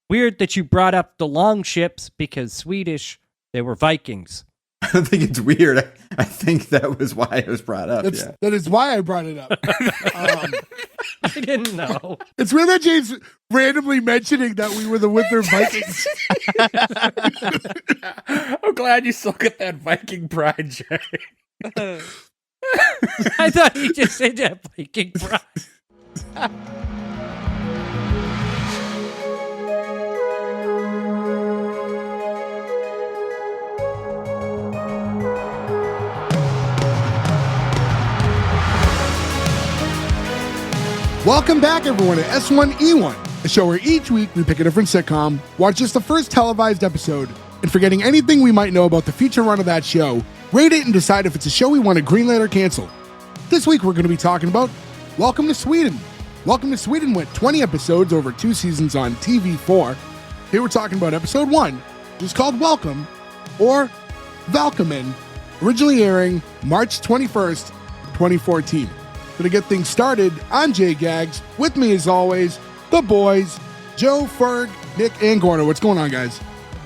Weird that you brought up the long ships because Swedish, they were Vikings. I don't think it's weird. I think that was why it was brought up. That is why I brought it up. I didn't know. It's weird that James randomly mentioning that we were the Winter Vikings. I'm glad you still get that Viking pride, Jay. I thought he just said that Viking pride. Welcome back, everyone, to S1E1, a show where each week we pick a different sitcom, watch just the first televised episode, and forgetting anything we might know about the future run of that show, rate it and decide if it's a show we want to greenlight or cancel. This week we're going to be talking about Welcome to Sweden. Welcome to Sweden went 20 episodes over 2 seasons on TV4. Here we're talking about episode 1, which is called Welcome, or Välkommen, originally airing March 21st, 2014. To get things started, I'm Jay Gags. With me, as always, the boys, Joe, Ferg, Nick, and Gordo. What's going on, guys?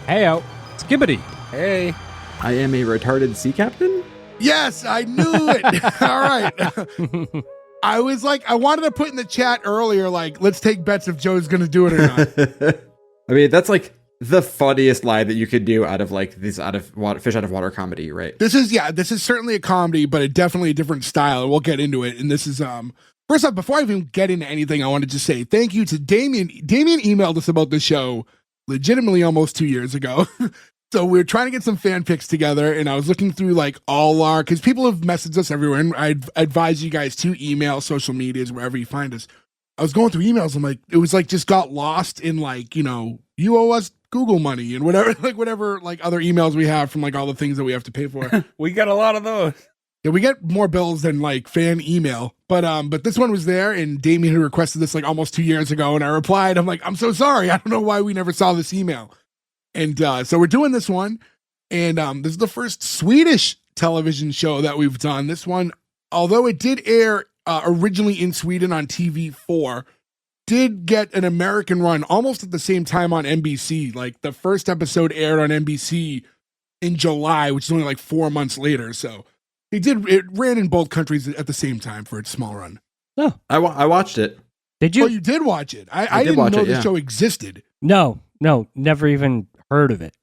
Heyo, Skibbity. Hey. I am a retarded sea captain? Yes, I knew it. All right. I was like, I wanted to put in the chat earlier, like, let's take bets if Joe's going to do it or not. I mean, that's like the funniest line that you could do out of like this fish out of water comedy, right? This is certainly a comedy, but definitely a different style, and we'll get into it. And this is first off, before I even get into anything, I wanted to say thank you to Damien. Damien emailed us about the show legitimately almost 2 years ago. So we were trying to get some fan pics together, and I was looking through like all our, because people have messaged us everywhere, and I advise you guys to email social medias wherever you find us. I was going through emails, and like it was like just got lost in like, you know, you owe us Google money and whatever other emails we have from like all the things that we have to pay for. We got a lot of those. Yeah, we get more bills than like fan email, but this one was there, and Damien had requested this like almost 2 years ago, and I replied, I'm like, I'm so sorry, I don't know why we never saw this email, and so we're doing this one, and this is the first Swedish television show that we've done. This one, although it did air originally in Sweden on TV4, did get an American run almost at the same time on NBC. Like the first episode aired on NBC in July, which is only like 4 months later. So it ran in both countries at the same time for its small run. Oh, I watched it. Did you? Oh, you did watch it. I didn't know the show existed. No, never even heard of it.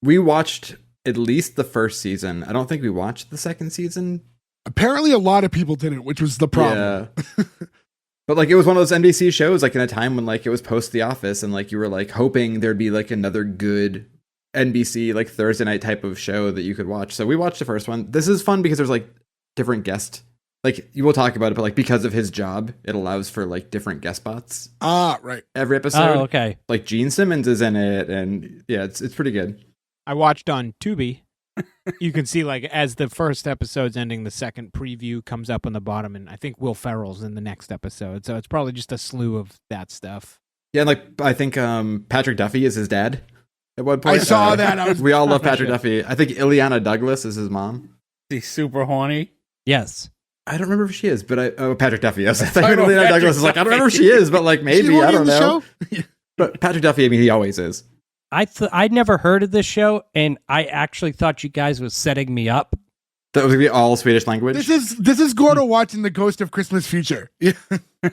We watched at least the first season. I don't think we watched the second season. Apparently a lot of people didn't, which was the problem. Yeah. But like it was one of those NBC shows like in a time when like it was post The Office, and like you were like hoping there'd be like another good NBC like Thursday night type of show that you could watch. So we watched the first one. This is fun because there's like different guests. Like you will talk about it, but like because of his job, it allows for like different guest spots. Ah, right. Every episode. Oh, okay. Like Gene Simmons is in it, and yeah, it's pretty good. I watched on Tubi. You can see like as the first episode's ending, the second preview comes up on the bottom, and I think Will Ferrell's in the next episode. So it's probably just a slew of that stuff. Yeah, and like I think Patrick Duffy is his dad at one point. I saw that. We all love Patrick Duffy. I think Ileana Douglas is his mom. He's super horny. Yes. I don't remember if she is, but Patrick Duffy. I think I know Ileana Patrick Douglas is like, I don't remember if Duffy. she is, but like maybe, I don't know. Show? But Patrick Duffy, I mean, he always is. I'd never heard of this show, and I actually thought you guys was setting me up. That was gonna be all Swedish language. This is Gordo watching The Ghost of Christmas Future. Yeah.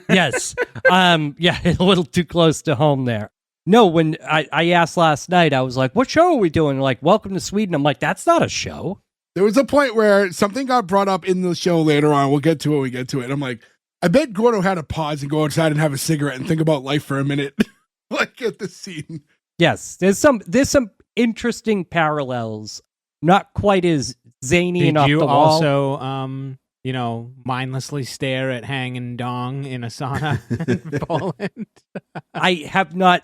Yes. Yeah, a little too close to home there. No, when I asked last night, I was like, what show are we doing? Like, Welcome to Sweden. I'm like, that's not a show. There was a point where something got brought up in the show later on. We'll get to it when we get to it. I'm like, I bet Gordo had to pause and go outside and have a cigarette and think about life for a minute. Like at the scene. Yes, there's some interesting parallels. Not quite as zany and off Did you the wall. also, mindlessly stare at hanging dong in a sauna in Poland? I have not.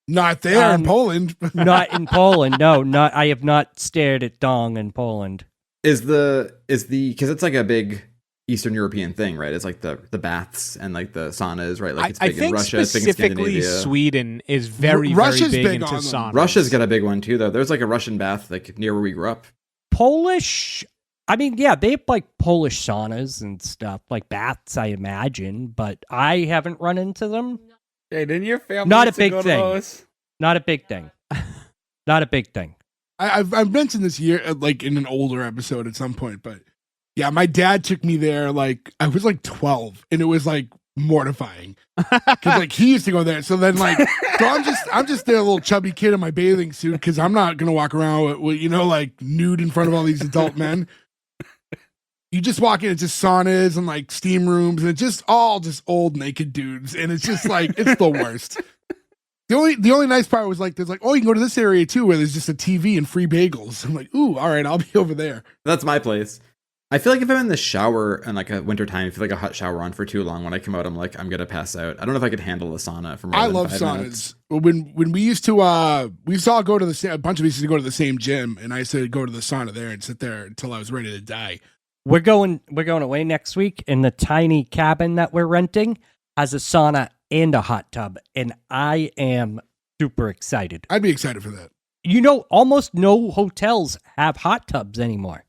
Not there in Poland. Not in Poland. No, not. I have not stared at dong in Poland. Is the because it's like a big Eastern European thing, right? It's like the baths and like the saunas, right? Like it's big in Russia, it's big in specifically Scandinavia. Sweden is very Russia's big big into on them. saunas. Russia's got a big one too, though. There's like a Russian bath like near where we grew up. Polish. I mean, yeah, they have like Polish saunas and stuff, like baths, I imagine, but I haven't run into them. Hey, didn't your family Not a used to big go to thing. those? Not a big thing. Not a big thing. I've mentioned this year, like in an older episode at some point, but yeah, my dad took me there. Like I was like 12, and it was like mortifying because like he used to go there. So then like, so I'm just there, a little chubby kid in my bathing suit because I'm not gonna walk around with like nude in front of all these adult men. You just walk in, it's just saunas and like steam rooms, and it's just all just old naked dudes, and it's just like it's the worst. The only nice part was like there's like, oh, you can go to this area too where there's just a TV and free bagels. I'm like, ooh, all right, I'll be over there. That's my place. I feel like if I'm in the shower in like a winter time, I feel like a hot shower on for too long. When I come out, I'm like, I'm gonna pass out. I don't know if I could handle a sauna for more I than love 5 saunas. minutes. When we used to we used to all go to a bunch of us used to go to the same gym, and I used to go to the sauna there and sit there until I was ready to die. We're going away next week, and the tiny cabin that we're renting has a sauna and a hot tub, and I am super excited. I'd be excited for that. You know, almost no hotels have hot tubs anymore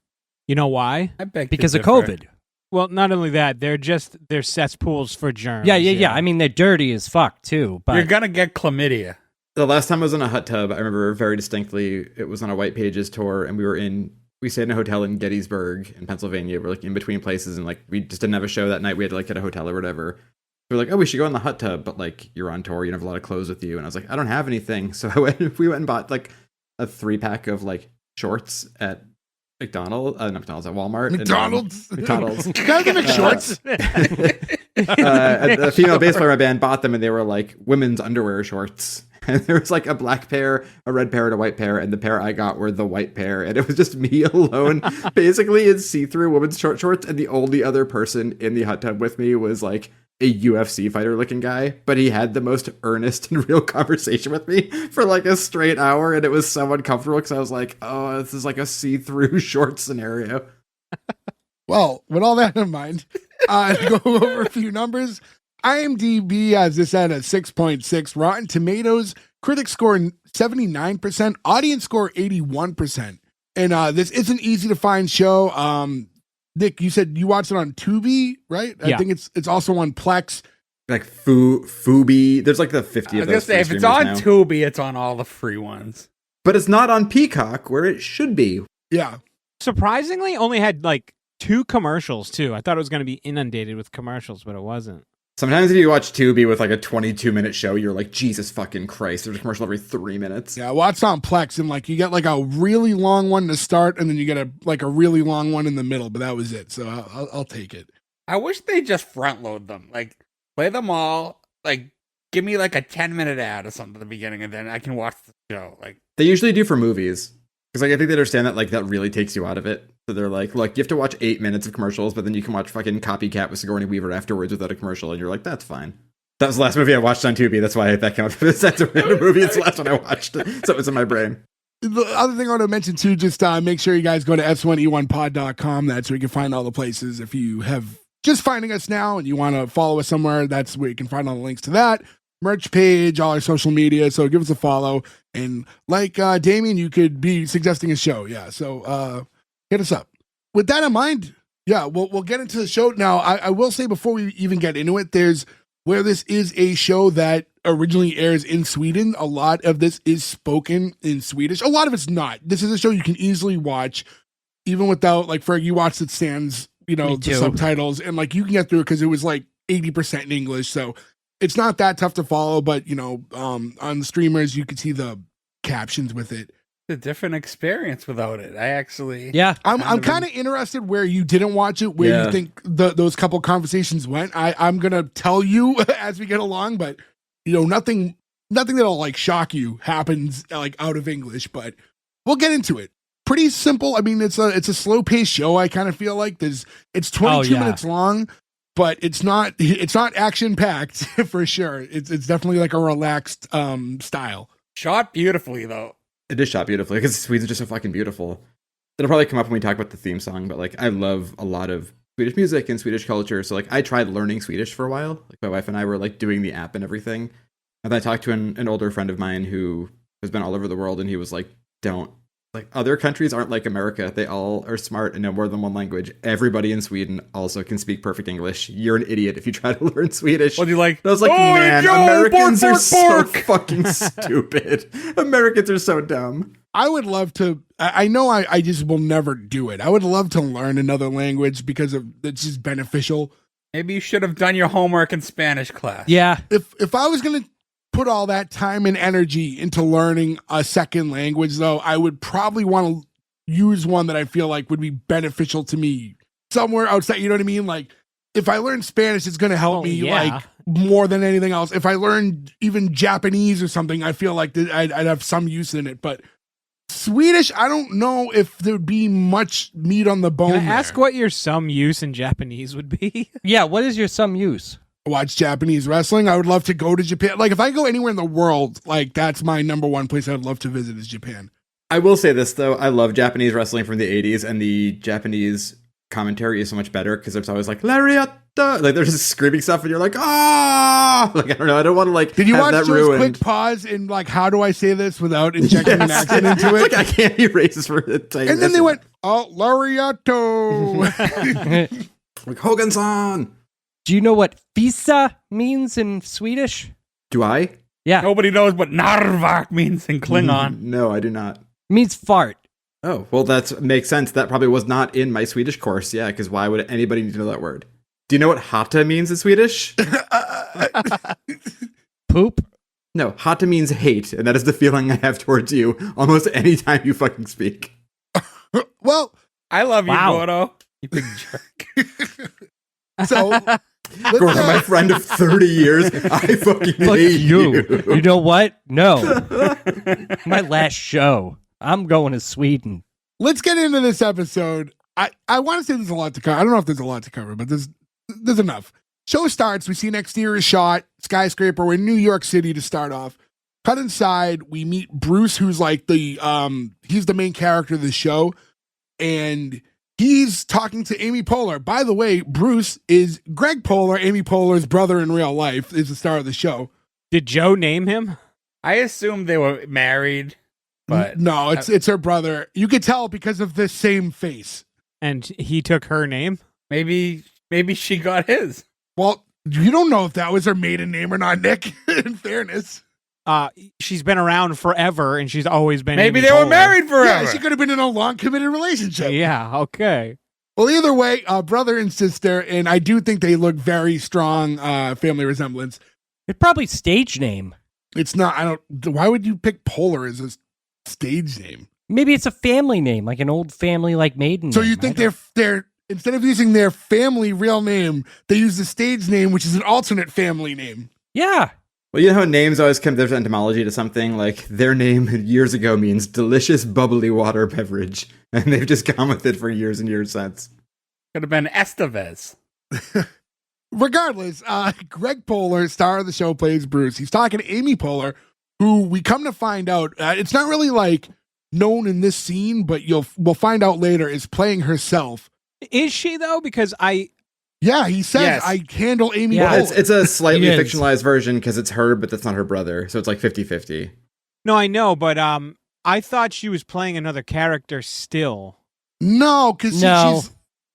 You know why? I beg to because of differ. COVID. Well, not only that, they're cesspools for germs. Yeah. I mean, they're dirty as fuck too. But You're gonna get chlamydia. The last time I was in a hot tub, I remember very distinctly. It was on a White Pages tour, and we stayed in a hotel in Gettysburg in Pennsylvania. We're like in between places, and like we just didn't have a show that night. We had to like get a hotel or whatever. We're like, oh, we should go in the hot tub, but like you're on tour, you don't have a lot of clothes with you. And I was like, I don't have anything, so we went and bought like a 3-pack of like shorts at McDonald's, not McDonald's, at Walmart. McDonald's. McDonald's. Can I get shorts? A female bass player in my band bought them, and they were like women's underwear shorts. And there was like a black pair, a red pair, and a white pair, and the pair I got were the white pair, and it was just me alone, basically in see-through women's short shorts, and the only other person in the hot tub with me was like a UFC fighter looking guy, but he had the most earnest and real conversation with me for like a straight hour, and it was so uncomfortable because I was like, oh, this is like a see-through short scenario. Well, with all that in mind, to go over a few numbers. IMDb has this at a 6.6. Rotten Tomatoes, critics score 79%, audience score 81%. And this isn't easy to find show. Nick, you said you watched it on Tubi, right? Yeah. I think it's also on Plex. Like Fubi, there's like the 50 I of was gonna those. say if it's on Tubi, it's on all the free ones. But it's not on Peacock where it should be. Yeah. Surprisingly, only had like 2 commercials too. I thought it was going to be inundated with commercials, but it wasn't. Sometimes if you watch Tubi with like a 22-minute show, you're like, Jesus fucking Christ, there's a commercial every 3 minutes. Yeah, well, it's on Plex, and like you get like a really long one to start, and then you get a really long one in the middle, but that was it. So I'll take it. I wish they just front load them. Like play them all. Like give me like a 10-minute ad or something at the beginning, and then I can watch the show. Like They usually do for movies. Because like I think they understand that like that really takes you out of it. So they're like, look, you have to watch 8 minutes of commercials, but then you can watch fucking Copycat with Sigourney Weaver afterwards without a commercial, and you're like, that's fine. That was the last movie I watched on Tubi. That's why that came up. That's a random movie. It's the last one I watched. So it was in my brain. The other thing I want to mention too, just make sure you guys go to S1E1pod.com. That's where you can find all the places. If you have just finding us now and you want to follow us somewhere, that's where you can find all the links to that. Merch page, all our social media. So give us a follow. And like Damien, you could be suggesting a show. Yeah. So hit us up. With that in mind, yeah, we'll get into the show. Now, I will say before we even get into it, where this is a show that originally airs in Sweden, a lot of this is spoken in Swedish. A lot of it's not. This is a show you can easily watch, even without, like, Ferg, you watched it sans, the subtitles, and, like, you can get through it because it was, like, 80% in English, so it's not that tough to follow, but, on the streamers, you can see the captions with it. a different experience without it. I actually, I'm kind of interested where you didn't watch it, where you think those couple conversations went. I'm gonna tell you as we get along, but nothing that'll like shock you happens like out of English. But we'll get into it. Pretty simple. I mean, it's a slow paced show. I kind of feel like it's 22 minutes long, but it's not action packed for sure. It's definitely like a relaxed style. Shot beautifully though. It is shot beautifully because Swedes are just so fucking beautiful. It'll probably come up when we talk about the theme song, but like I love a lot of Swedish music and Swedish culture. So like I tried learning Swedish for a while. Like my wife and I were like doing the app and everything. And then I talked to an older friend of mine who has been all over the world, and he was like, don't Like, other countries aren't like America. They all are smart and know more than one language. Everybody in Sweden also can speak perfect English. You're an idiot if you try to learn Swedish. Well, you like? I was like, "Oh, man, yo, Americans bark, are bark, so bark." fucking stupid. Americans are so dumb. I would love to. I know I just will never do it. I would love to learn another language because it's just beneficial. Maybe you should have done your homework in Spanish class. Yeah. If I was gonna put all that time and energy into learning a second language, though, I would probably want to use one that I feel like would be beneficial to me somewhere outside. You know what I mean? Like, if I learn Spanish, it's gonna help me like more than anything else. If I learned even Japanese or something, I feel like I'd have some use in it. But Swedish, I don't know if there'd be much meat on the bone. Can I ask what your some use in Japanese would be? Yeah, what is your some use? Watch Japanese wrestling. I would love to go to Japan. Like, if I go anywhere in the world, like, that's my number one place I'd love to visit is Japan. I will say this, though. I love Japanese wrestling from the 80s, and the Japanese commentary is so much better because it's always like, Lariata! Like, there's just screaming stuff, and you're like, ah! Like, I don't know. I don't want to, like, Did you have watch that Joe's ruined. quick pause in, like, how do I say this without injecting an accent into it? Like, I can't be racist for it. And then they went, oh, Lariato. like, Hogan-san! Do you know what fisa means in Swedish? Do I? Yeah. Nobody knows what Narvak means in Klingon. No, I do not. It means fart. Oh, well, that makes sense. That probably was not in my Swedish course. Yeah, because why would anybody need to know that word? Do you know what hata means in Swedish? Poop? No, hata means hate, and that is the feeling I have towards you almost any time you fucking speak. Well, I love you, Wow. Gordo. You big jerk. so Gordon, my friend of 30 years, I fucking Fuck hate you. you. You know what? No. My last show. I'm going to Sweden. let's get into this episode. I want to say there's a lot to cover. I don't know if there's a lot to cover, but there's enough. Show starts. We see an exterior shot, skyscraper. We're in New York City to start off. Cut inside. We meet Bruce, who's like he's the main character of the show, and he's talking to Amy Poehler. By the way, Bruce is Greg Poehler, Amy Poehler's brother in real life, is the star of the show. Did Joe name him? I assumed they were married, but No, it's her brother. You could tell because of the same face. And he took her name? maybe she got his. Well, you don't know if that was her maiden name or not, Nick, in fairness. She's been around forever, and she's always been Maybe Amy they were Poehler. married forever. Yeah, she could have been in a long committed relationship. Yeah, okay. Well, either way, brother and sister, and I do think they look very strong family resemblance. It's probably stage name. It's not, why would you pick Poehler as a stage name? Maybe it's a family name, like an old family, like maiden So name. you think they're instead of using their family real name, they use the stage name, which is an alternate family name. Yeah. Well, you know how names always come, there's etymology to something, like their name years ago means delicious bubbly water beverage, and they've just gone with it for years and years since. Could have been Estevez. Regardless, Greg Poehler, star of the show, plays Bruce. He's talking to Amy Poehler, who we come to find out, it's not really like known in this scene, but we'll find out later, is playing herself. Is she, though? Because Yeah, he says, Yes. I handle Amy Yeah. Poehler. It's a slightly It is. fictionalized version because it's her, but that's not her brother, so it's like 50-50. No, I know, but I thought she was playing another character still. No, because No.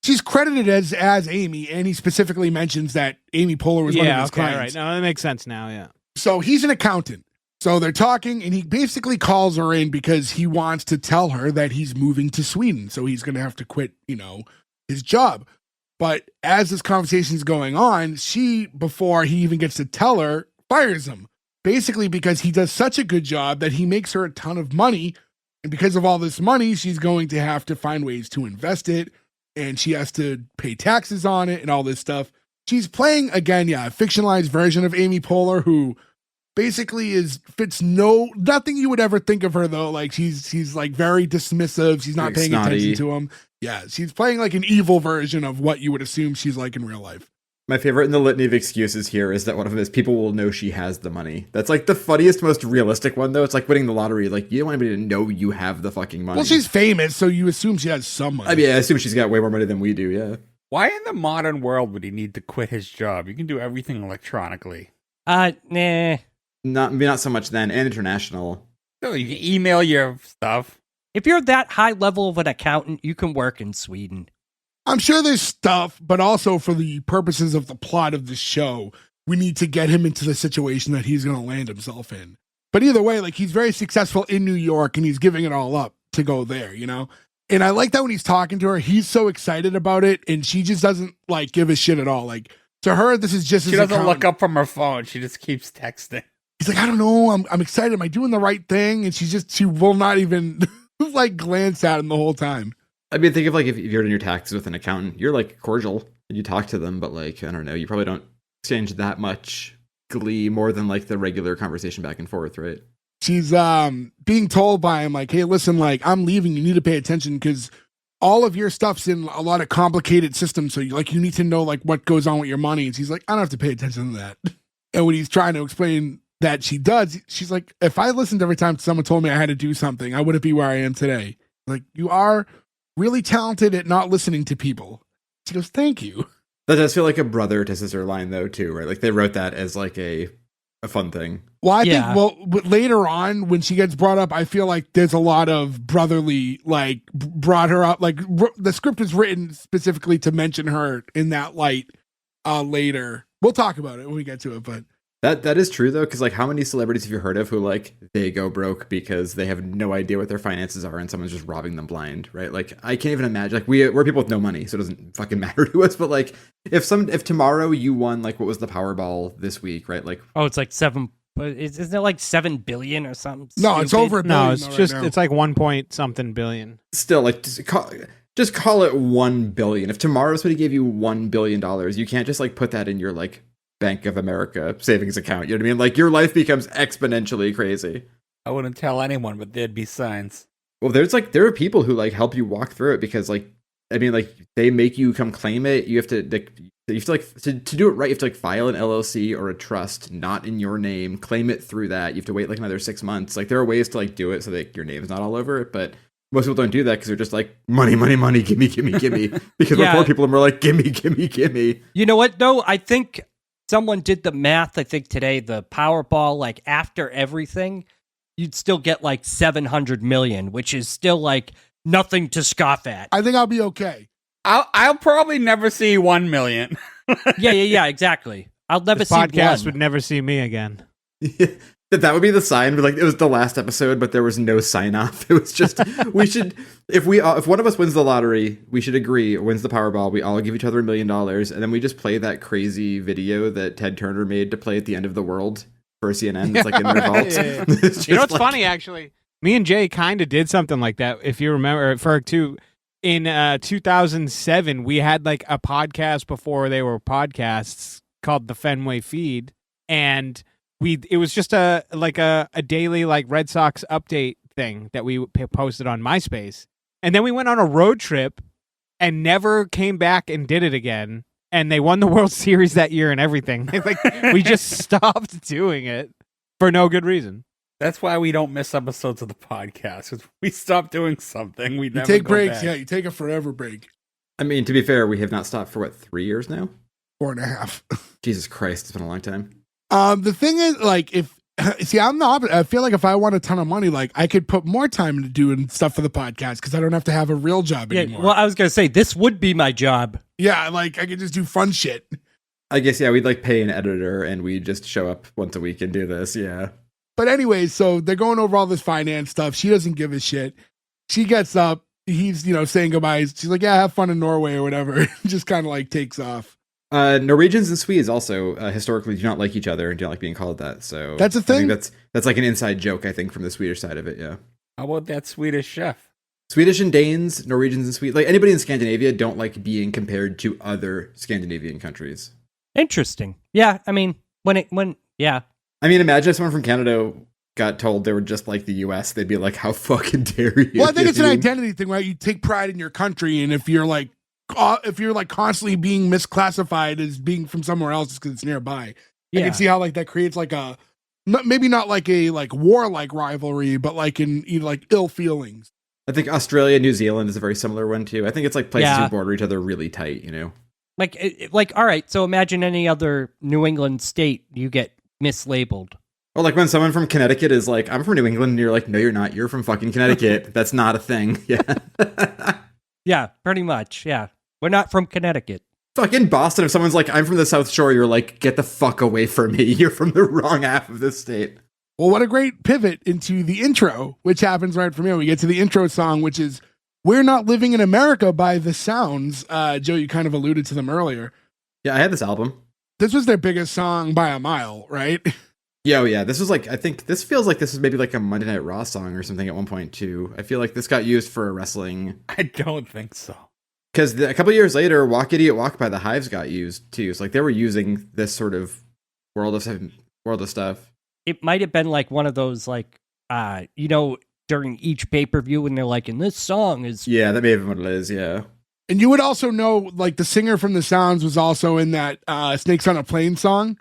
she's credited as Amy, and he specifically mentions that Amy Poehler was one of his clients. right. No, that makes sense now, yeah. So he's an accountant. So they're talking, and he basically calls her in because he wants to tell her that he's moving to Sweden. So he's going to have to quit, his job. But as this conversation's going on, she, before he even gets to tell her, fires him. Basically because he does such a good job that he makes her a ton of money. And because of all this money, she's going to have to find ways to invest it. And she has to pay taxes on it and all this stuff. She's playing, again, a fictionalized version of Amy Poehler, who basically fits nothing you would ever think of her, though. Like, she's like very dismissive. She's not Like paying snotty. attention to him. Yeah, she's playing like an evil version of what you would assume she's like in real life. My favorite in the litany of excuses here is that one of them is people will know she has the money. That's like the funniest, most realistic one, though. It's like winning the lottery. Like, you don't want anybody to know you have the fucking money. Well, she's famous, so you assume she has some money. I mean, I assume she's got way more money than we do, yeah. Why in the modern world would he need to quit his job? You can do everything electronically. Nah. Not so much then, and international. So you can email your stuff. If you're that high level of an accountant, you can work in Sweden. I'm sure there's stuff, but also for the purposes of the plot of the show, we need to get him into the situation that he's going to land himself in. But either way, like, he's very successful in New York and he's giving it all up to go there, you know? And I like that when he's talking to her, he's so excited about it and she just doesn't like give a shit at all. Like, to her, this is just She doesn't look up from her phone. She just keeps texting. He's like, I don't know. I'm excited. Am I doing the right thing? And she will not even like glance at him the whole time. I mean, think of like if you're doing your taxes with an accountant, you're like cordial and you talk to them, but like, I don't know, you probably don't exchange that much glee more than like the regular conversation back and forth, right? She's being told by him like, hey, listen, like, I'm leaving. You need to pay attention because all of your stuff's in a lot of complicated systems. So you need to know like what goes on with your money. And she's like, I don't have to pay attention to that. And when he's trying to explain that she does, she's like, if I listened every time someone told me I had to do something, I wouldn't be where I am today. Like, you are really talented at not listening to people. She goes, thank you. That does feel like a brother to sister line though too, right? Like they wrote that as like a fun thing. Well, I think later on when she gets brought up, I feel like there's a lot of brotherly, like, brought her up. Like, the script is written specifically to mention her in that light later. We'll talk about it when we get to it, but that is true though, because like how many celebrities have you heard of who like they go broke because they have no idea what their finances are and someone's just robbing them blind, right? Like I can't even imagine. Like we're people with no money, so it doesn't fucking matter to us. But like if tomorrow you won like what was the Powerball this week, right? Like it's like isn't it like 7 billion or something? No, it's over a billion. No, it's just it's like 1 point something billion. Still, like just call it 1 billion. If tomorrow somebody gave you $1 billion, you can't just like put that in your like Bank of America savings account. You know what I mean? Like your life becomes exponentially crazy. I wouldn't tell anyone, but there'd be signs. Well, there are people who like help you walk through it because like, I mean, like they make you come claim it. You have to to do it right. You have to like file an LLC or a trust, not in your name, claim it through that. You have to wait like another 6 months. Like there are ways to like do it so that your name's not all over it, but most people don't do that because they're just like, money, gimme. Because we're poor people and we're like, gimme. You know what, though? I think someone did the math, I think today, the Powerball, like after everything, you'd still get like 700 million, which is still like nothing to scoff at. I think I'll be okay. I'll probably never see 1 million. Yeah, exactly. I'll never This see podcast one. would never see me again. That would be the sign, but like it was the last episode, but there was no sign off. It was just we should if one of us wins the lottery, we should agree, or wins the Powerball, we all give each other $1 million, and then we just play that crazy video that Ted Turner made to play at the end of the world for CNN. It's like in their vault. Yeah. It's You know just what's funny, actually? Me and Jay kind of did something like that. If you remember, Ferg too. In 2007, we had like a podcast before they were podcasts called the Fenway Feed, and it was just a daily like Red Sox update thing that we posted on MySpace. And then we went on a road trip and never came back and did it again. And they won the World Series that year and everything. Like we just stopped doing it for no good reason. That's why we don't miss episodes of the podcast. Because we stop doing something. We You never take go breaks. back. Yeah, you take a forever break. I mean, to be fair, we have not stopped for 3 years now? 4.5. Jesus Christ, it's been a long time. The thing is, like, I'm the opposite. I feel like if I want a ton of money, like, I could put more time into doing stuff for the podcast because I don't have to have a real job anymore. Well, I was going to say, this would be my job. Yeah, like, I could just do fun shit. I guess, yeah, we'd like pay an editor and we'd just show up once a week and do this, yeah. But anyway, so they're going over all this finance stuff. She doesn't give a shit. She gets up. He's, saying goodbye. She's like, yeah, have fun in Norway or whatever. Just kind of like takes off. Norwegians and Swedes also historically do not like each other and do not like being called that. So that's a thing. I think that's like an inside joke, I think, from the Swedish side of it. Yeah. How about that Swedish chef? Swedish and Danes, Norwegians and Swedes, like anybody in Scandinavia, don't like being compared to other Scandinavian countries. Interesting. Yeah, I mean, yeah. I mean, imagine if someone from Canada got told they were just like the U.S., they'd be like, "How fucking dare you?" Well, I think it's an identity thing, right? You take pride in your country, and if you're like constantly being misclassified as being from somewhere else just because it's nearby, I can see how like that creates like a maybe not like a like warlike rivalry, but like in like ill feelings. I think Australia, New Zealand is a very similar one too. I think it's like places who border each other really tight, Like all right, so imagine any other New England state, you get mislabeled. Or like when someone from Connecticut is like, I'm from New England, and you're like, no, you're not. You're from fucking Connecticut. That's not a thing. Yeah. Yeah, pretty much. Yeah. We're not from Connecticut. Fucking Boston, if someone's like, I'm from the South Shore, you're like, get the fuck away from me. You're from the wrong half of this state. Well, what a great pivot into the intro, which happens right from here. We get to the intro song, which is We're Not Living in America by The Sounds. Joe, you kind of alluded to them earlier. Yeah, I had this album. This was their biggest song by a mile, right? Yeah, oh yeah. This was like, I think this feels like this is maybe like a Monday Night Raw song or something at one point too. I feel like this got used for a wrestling. I don't think so. Because a couple years later, Walk Idiot Walk by the Hives got used too. So like they were using this sort of world of stuff. It might have been like one of those, like, during each pay-per-view when they're like, and this song is... Yeah, that may have been what it is, yeah. And you would also know, like, the singer from The Sounds was also in that Snakes on a Plane song.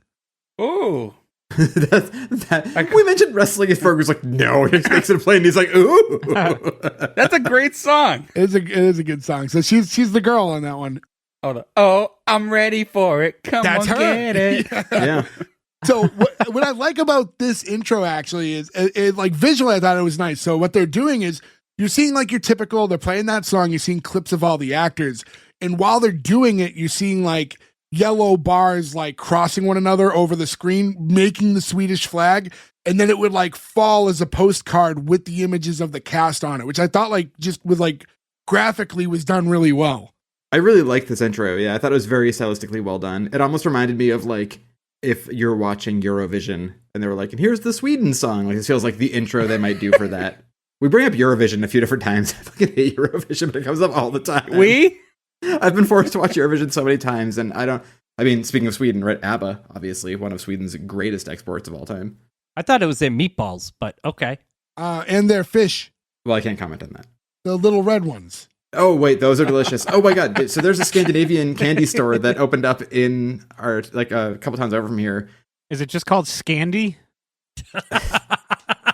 Ooh. We mentioned wrestling and Fergus like, no, he takes it a plane. He's like, ooh. That's a great song. It is a good song. So she's the girl on that one. Oh, I'm ready for it. Come That's on, her. get it. Yeah. So what I like about this intro actually is it like visually I thought it was nice. So what they're doing is you're seeing like your typical, they're playing that song, you're seeing clips of all the actors. And while they're doing it, you're seeing like yellow bars like crossing one another over the screen, making the Swedish flag. And then it would like fall as a postcard with the images of the cast on it, which I thought like just with like graphically was done really well. I really liked this intro. Yeah, I thought it was very stylistically well done. It almost reminded me of like if you're watching Eurovision and they were like, and here's the Sweden song. Like, it feels like the intro they might do for that. We bring up Eurovision a few different times. I fucking hate Eurovision, but it comes up all the time. I've been forced to watch Eurovision so many times, and speaking of Sweden, right? ABBA, obviously, one of Sweden's greatest exports of all time. I thought it was their meatballs, but okay. And their fish. Well, I can't comment on that. The little red ones. Oh, wait, those are delicious. Oh my God. So there's a Scandinavian candy store that opened up in our, like a couple towns over from here. Is it just called Scandi?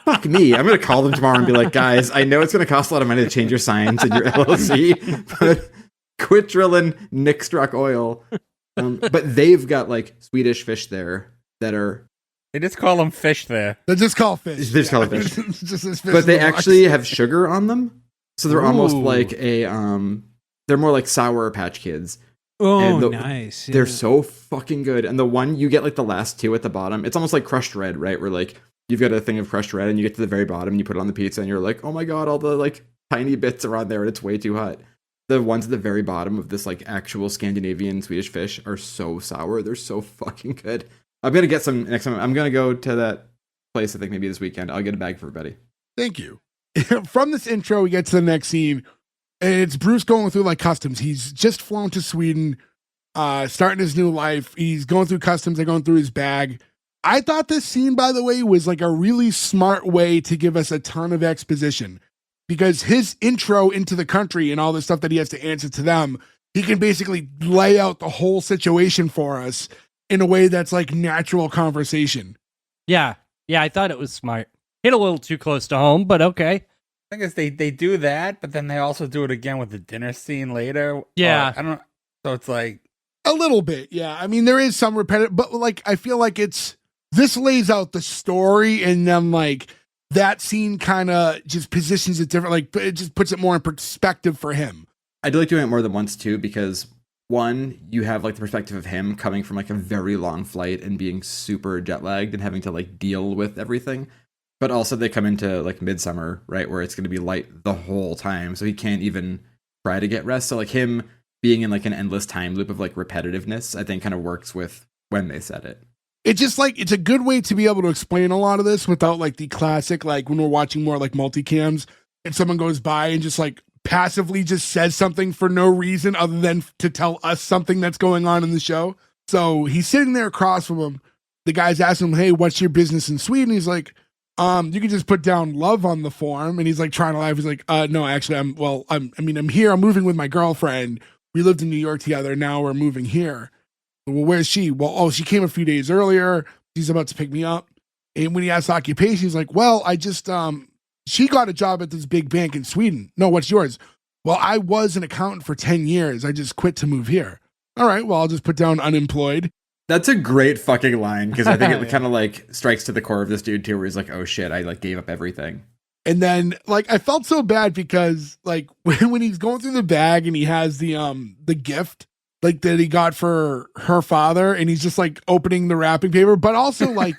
Fuck me. I'm going to call them tomorrow and be like, guys, I know it's going to cost a lot of money to change your signs in your LLC, but quit drilling Nick Struck oil. But they've got like Swedish fish there that are... They just call them fish there. They're just called fish. They just call them fish. Just as fish But they in the box. actually have sugar on them. So they're almost Ooh. like they're more like Sour Patch Kids. Oh, And nice. They're Yeah. so fucking good. And the one, you get like the last two at the bottom. It's almost like crushed red, right? Where like you've got a thing of crushed red and you get to the very bottom and you put it on the pizza and you're like, oh my God, all the like tiny bits are on there and it's way too hot. The ones at the very bottom of this like actual Scandinavian Swedish fish are so sour. They're so fucking good. I'm going to get some next time. I'm going to go to that place, I think maybe this weekend. I'll get a bag for everybody. Thank you. From this intro, we get to the next scene. And it's Bruce going through like customs. He's just flown to Sweden, starting his new life. He's going through customs. They're going through his bag. I thought this scene, by the way, was like a really smart way to give us a ton of exposition because his intro into the country and all the stuff that he has to answer to them, he can basically lay out the whole situation for us in a way that's like natural conversation. Yeah, I thought it was smart. Hit a little too close to home, but okay. I think they do that, but then they also do it again with the dinner scene later. Yeah. I don't. So it's like A little bit, yeah. I mean, there is some repetitive, but like I feel like this lays out the story, and then like that scene kind of just positions it different. Like it just puts it more in perspective for him. I do like doing it more than once too, because one, you have like the perspective of him coming from like a very long flight and being super jet lagged and having to like deal with everything. But also they come into like midsummer, right, where it's going to be light the whole time, so he can't even try to get rest. So like him being in like an endless time loop of like repetitiveness, I think kind of works with when they said it. It's just like it's a good way to be able to explain a lot of this without like the classic, like when we're watching more like multicams and someone goes by and just like passively just says something for no reason other than to tell us something that's going on in the show. So he's sitting there across from him. The guy's asking him, hey, what's your business in Sweden? He's like, you can just put down love on the form. And he's like trying to laugh. He's like, no, actually, I'm here. I'm moving with my girlfriend. We lived in New York together. Now we're moving here. Well, where's she? Well, she came a few days earlier. She's about to pick me up. And when he asks occupation, he's like, well, I just, she got a job at this big bank in Sweden. No, what's yours? Well, I was an accountant for 10 years. I just quit to move here. All right, well, I'll just put down unemployed. That's a great fucking line because I think it kind of like strikes to the core of this dude too, where he's like, "Oh shit, I like gave up everything." And then like I felt so bad because like when he's going through the bag and he has the gift like that he got for her father, and he's just like opening the wrapping paper, but also like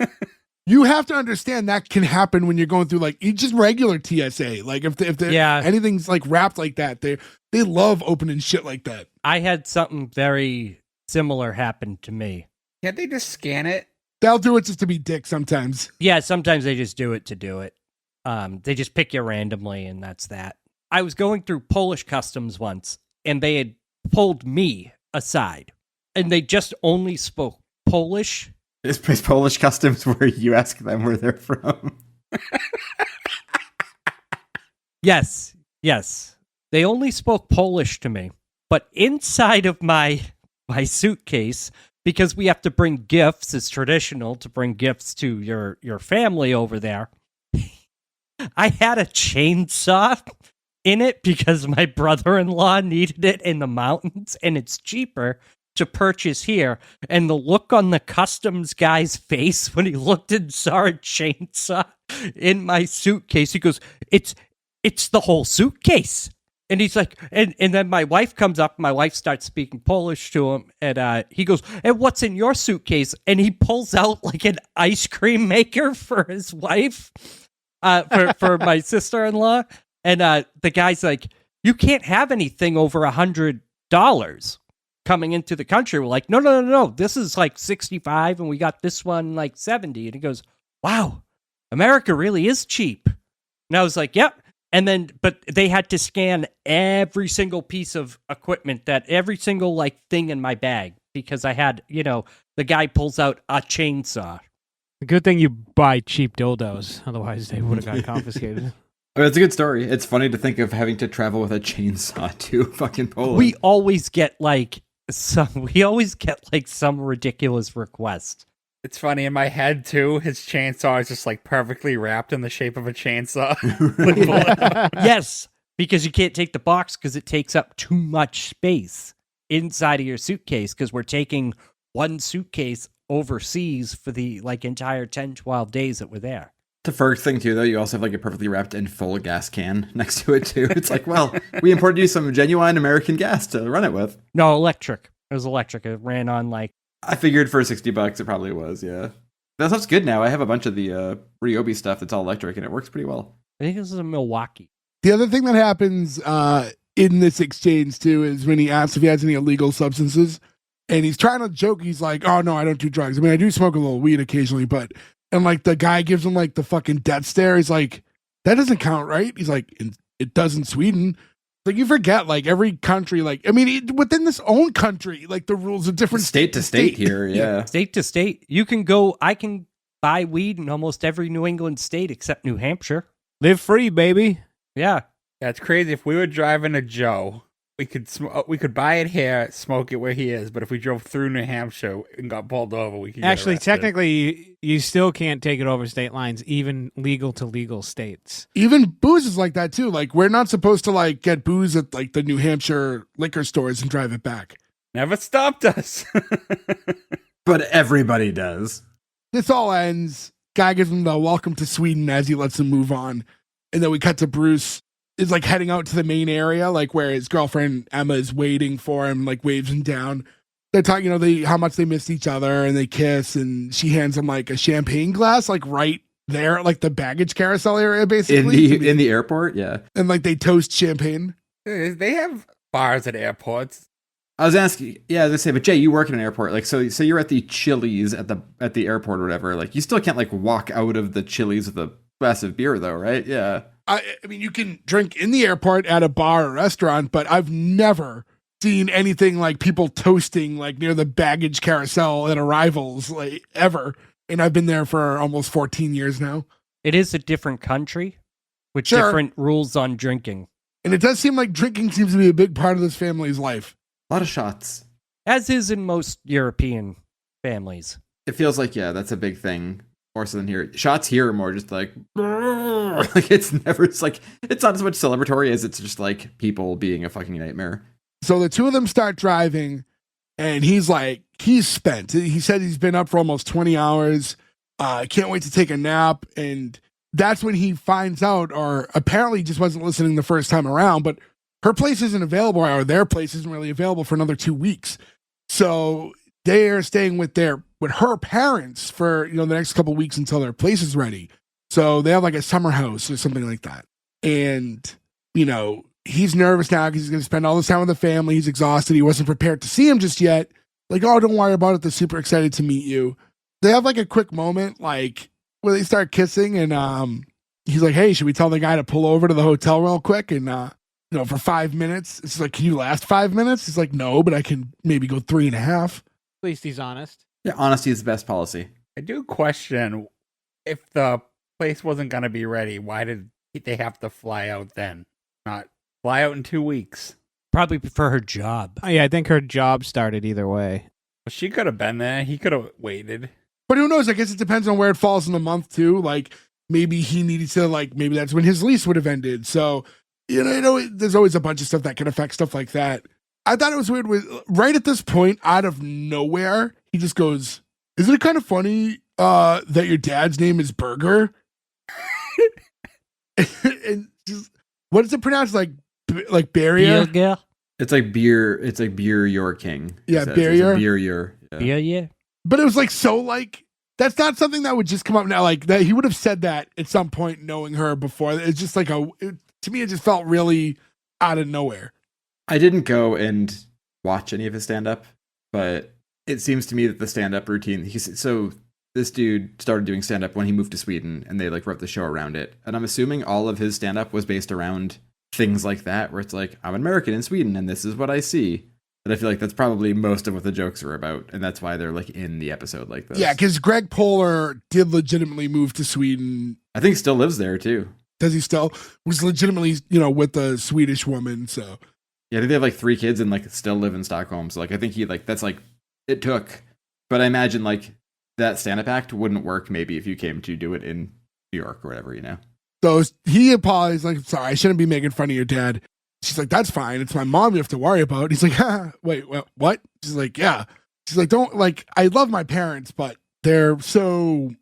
you have to understand that can happen when you're going through like just regular TSA. Like if anything's like wrapped like that, they love opening shit like that. I had something very similar happen to me. Can't they just scan it? They'll do it just to be dick sometimes. Yeah, sometimes they just do it to do it. They just pick you randomly, and that's that. I was going through Polish customs once, and they had pulled me aside, and they just only spoke Polish. Is Polish customs where you ask them where they're from? Yes. They only spoke Polish to me, but inside of my suitcase, because we have to bring gifts, it's traditional to bring gifts to your family over there. I had a chainsaw in it because my brother-in-law needed it in the mountains, and it's cheaper to purchase here. And the look on the customs guy's face when he looked and saw a chainsaw in my suitcase, he goes, it's the whole suitcase. And he's like, and then my wife comes up, my wife starts speaking Polish to him, and he goes, and what's in your suitcase? And he pulls out like an ice cream maker for his wife, for my sister-in-law. And the guy's like, you can't have anything over $100 coming into the country. We're like, no, this is like 65, and we got this one like 70. And he goes, wow, America really is cheap. And I was like, yep. And then, but they had to scan every single piece of equipment, every single like thing in my bag, because I had, the guy pulls out a chainsaw. The good thing you buy cheap dildos, otherwise they would have got confiscated. Oh, it's a good story. It's funny to think of having to travel with a chainsaw to fucking Poland. We always get some ridiculous request. It's funny in my head too. His chainsaw is just like perfectly wrapped in the shape of a chainsaw. Yes, because you can't take the box because it takes up too much space inside of your suitcase, because we're taking one suitcase overseas for the like entire 10, 12 days that we're there. The first thing too, though, you also have like a perfectly wrapped and full gas can next to it too. It's like, well, we imported you some genuine American gas to run it with. No, electric. It was electric. It ran on like. I figured for $60 it probably was, yeah. That stuff's good now. I have a bunch of the Ryobi stuff that's all electric, and it works pretty well. I think this is in Milwaukee. The other thing that happens in this exchange too is when he asks if he has any illegal substances, and he's trying to joke. He's like, "Oh no, I don't do drugs. I mean, I do smoke a little weed occasionally, but." And like the guy gives him like the fucking death stare. He's like, "That doesn't count, right?" He's like, "It does in Sweden." Like you forget, like every country, like I mean, within this own country, like the rules are different. State to state here, yeah. State to state. You can go. I can buy weed in almost every New England state except New Hampshire. Live free, baby. Yeah. Yeah, it's crazy. If we were driving to Joe, we could buy it here, smoke it where he is. But if we drove through New Hampshire and got pulled over, we could actually get technically you still can't take it over state lines, even legal to legal states. Even booze is like that too. Like we're not supposed to like get booze at like the New Hampshire liquor stores and drive it back. Never stopped us. But everybody does. This all ends. Guy gives him the welcome to Sweden as he lets him move on, and then we cut to Bruce is like heading out to the main area, like where his girlfriend Emma is waiting for him, like waves him down. They're talking, how much they missed each other, and they kiss, and she hands him like a champagne glass, like right there, like the baggage carousel area, basically. In the airport, yeah. And like they toast champagne. They have bars at airports. I was asking, yeah, I was gonna say, but Jay, you work in an airport, like so you're at the Chili's at the airport or whatever. Like you still can't like walk out of the Chili's with a glass of beer though, right? Yeah. I mean, you can drink in the airport at a bar or restaurant, but I've never seen anything like people toasting like near the baggage carousel at arrivals, like ever. And I've been there for almost 14 years now. It is a different country with Sure. different rules on drinking. And it does seem like drinking seems to be a big part of this family's life. A lot of shots. As is in most European families. It feels like, yeah, that's a big thing. More so than here. Shots here are more just like it's never, it's like, it's not as much celebratory as it's just like people being a fucking nightmare. So the two of them start driving, and he's like, he's spent. He said he's been up for almost 20 hours. Can't wait to take a nap. And that's when he finds out, or apparently just wasn't listening the first time around, but her place isn't available, or their place isn't really available for another 2 weeks. So they're staying with her parents for, the next couple weeks until their place is ready. So they have like a summer house or something like that. And, he's nervous now because he's going to spend all this time with the family. He's exhausted. He wasn't prepared to see him just yet. Like, oh, don't worry about it. They're super excited to meet you. They have like a quick moment, like where they start kissing, and he's like, hey, should we tell the guy to pull over to the hotel real quick? And, for 5 minutes. It's like, can you last 5 minutes? He's like, no, but I can maybe go 3.5. At least he's honest. Yeah, honesty is the best policy. I do question, if the place wasn't going to be ready, why did they have to fly out then? Not fly out in 2 weeks. Probably for her job. Oh, yeah, I think her job started either way. Well, she could have been there. He could have waited. But who knows? I guess it depends on where it falls in the month too. Like maybe he needed to, maybe that's when his lease would have ended. So, there's always a bunch of stuff that can affect stuff like that. I thought it was weird right at this point, out of nowhere, he just goes, isn't it kind of funny that your dad's name is Burger? And just, what is it pronounced? Like Barrier? Yeah. It's like beer. It's like beer. Your king. Yeah, Barrier. Barrier. Beer. Your. Yeah. But it was that's not something that would just come up now. Like that, he would have said that at some point, knowing her before. It's just to me, it just felt really out of nowhere. I didn't go and watch any of his stand-up, but it seems to me that the stand-up routine. This dude started doing stand-up when he moved to Sweden, and they wrote the show around it. And I'm assuming all of his stand-up was based around things like that, where it's like, I'm American in Sweden, and this is what I see. And I feel like that's probably most of what the jokes are about, and that's why they're in the episode like this. Yeah, because Greg Poehler did legitimately move to Sweden. I think he still lives there too. Does he still? Was legitimately, with a Swedish woman. So yeah, I think they have 3 kids and still live in Stockholm. So I think he that's it took. But I imagine that stand-up act wouldn't work maybe if you came to do it in New York or whatever, So he apologized, sorry, I shouldn't be making fun of your dad. She's like, that's fine. It's my mom you have to worry about. He's like, wait, what? She's like, yeah. She's like, I love my parents, but they're so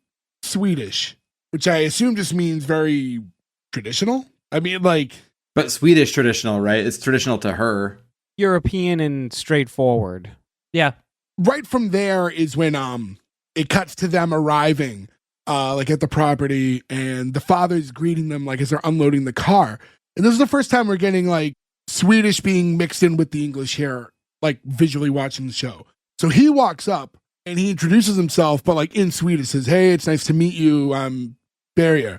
Swedish, which I assume just means very traditional. I mean, But Swedish traditional, right? It's traditional to her. European and straightforward. Yeah. Right from there is when it cuts to them arriving at the property, and the father's greeting them as they're unloading the car. And this is the first time we're getting Swedish being mixed in with the English here, visually watching the show. So he walks up and he introduces himself, but in Swedish, says, hey, it's nice to meet you. I'm Barrier.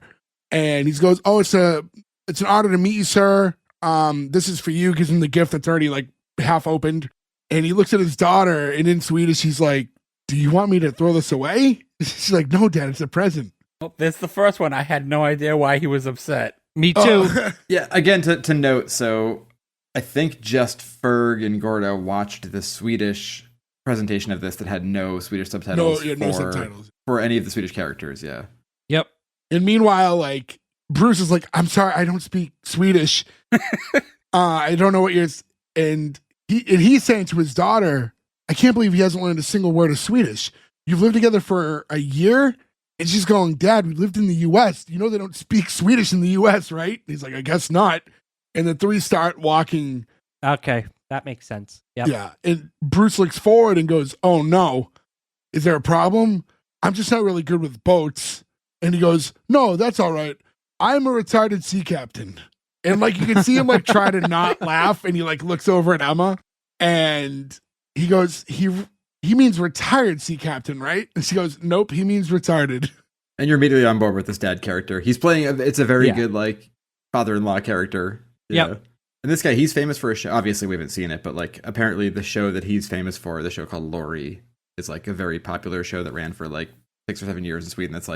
And he goes, oh, it's an honor to meet you, sir. This is for you. Gives him the gift that's already half opened. And he looks at his daughter, and in Swedish, he's like, do you want me to throw this away? She's like, no, Dad, it's a present. Well, this is the first one. I had no idea why he was upset. Me too. Yeah, again, to note, so I think just Ferg and Gorda watched the Swedish presentation of this that had no Swedish subtitles, no subtitles for any of the Swedish characters, yeah. Yep. And meanwhile, Bruce is like, I'm sorry, I don't speak Swedish. I don't know what you're... And he's saying to his daughter, I can't believe he hasn't learned a single word of Swedish. You've lived together for a year? And she's going, Dad, we lived in the U.S. You know they don't speak Swedish in the U.S., right? He's like, I guess not. And the 3 start walking. Okay, that makes sense. Yep. Yeah. And Bruce looks forward and goes, oh, no. Is there a problem? I'm just not really good with boats. And he goes, no, that's all right. I'm a retarded sea captain. And you can see him try to not laugh. And he looks over at Emma. And he goes, he means retired sea captain, right? And she goes, nope, he means retarded. And you're immediately on board with this dad character. He's playing, it's a very good, father-in-law character. Yeah. And this guy, he's famous for a show. Obviously, we haven't seen it, but apparently the show that he's famous for, the show called Lori, is a very popular show that ran for 6 or 7 years in Sweden. That's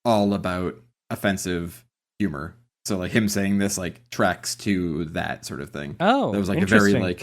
all about offensive humor. So him saying this tracks to that sort of thing. Oh, that was a very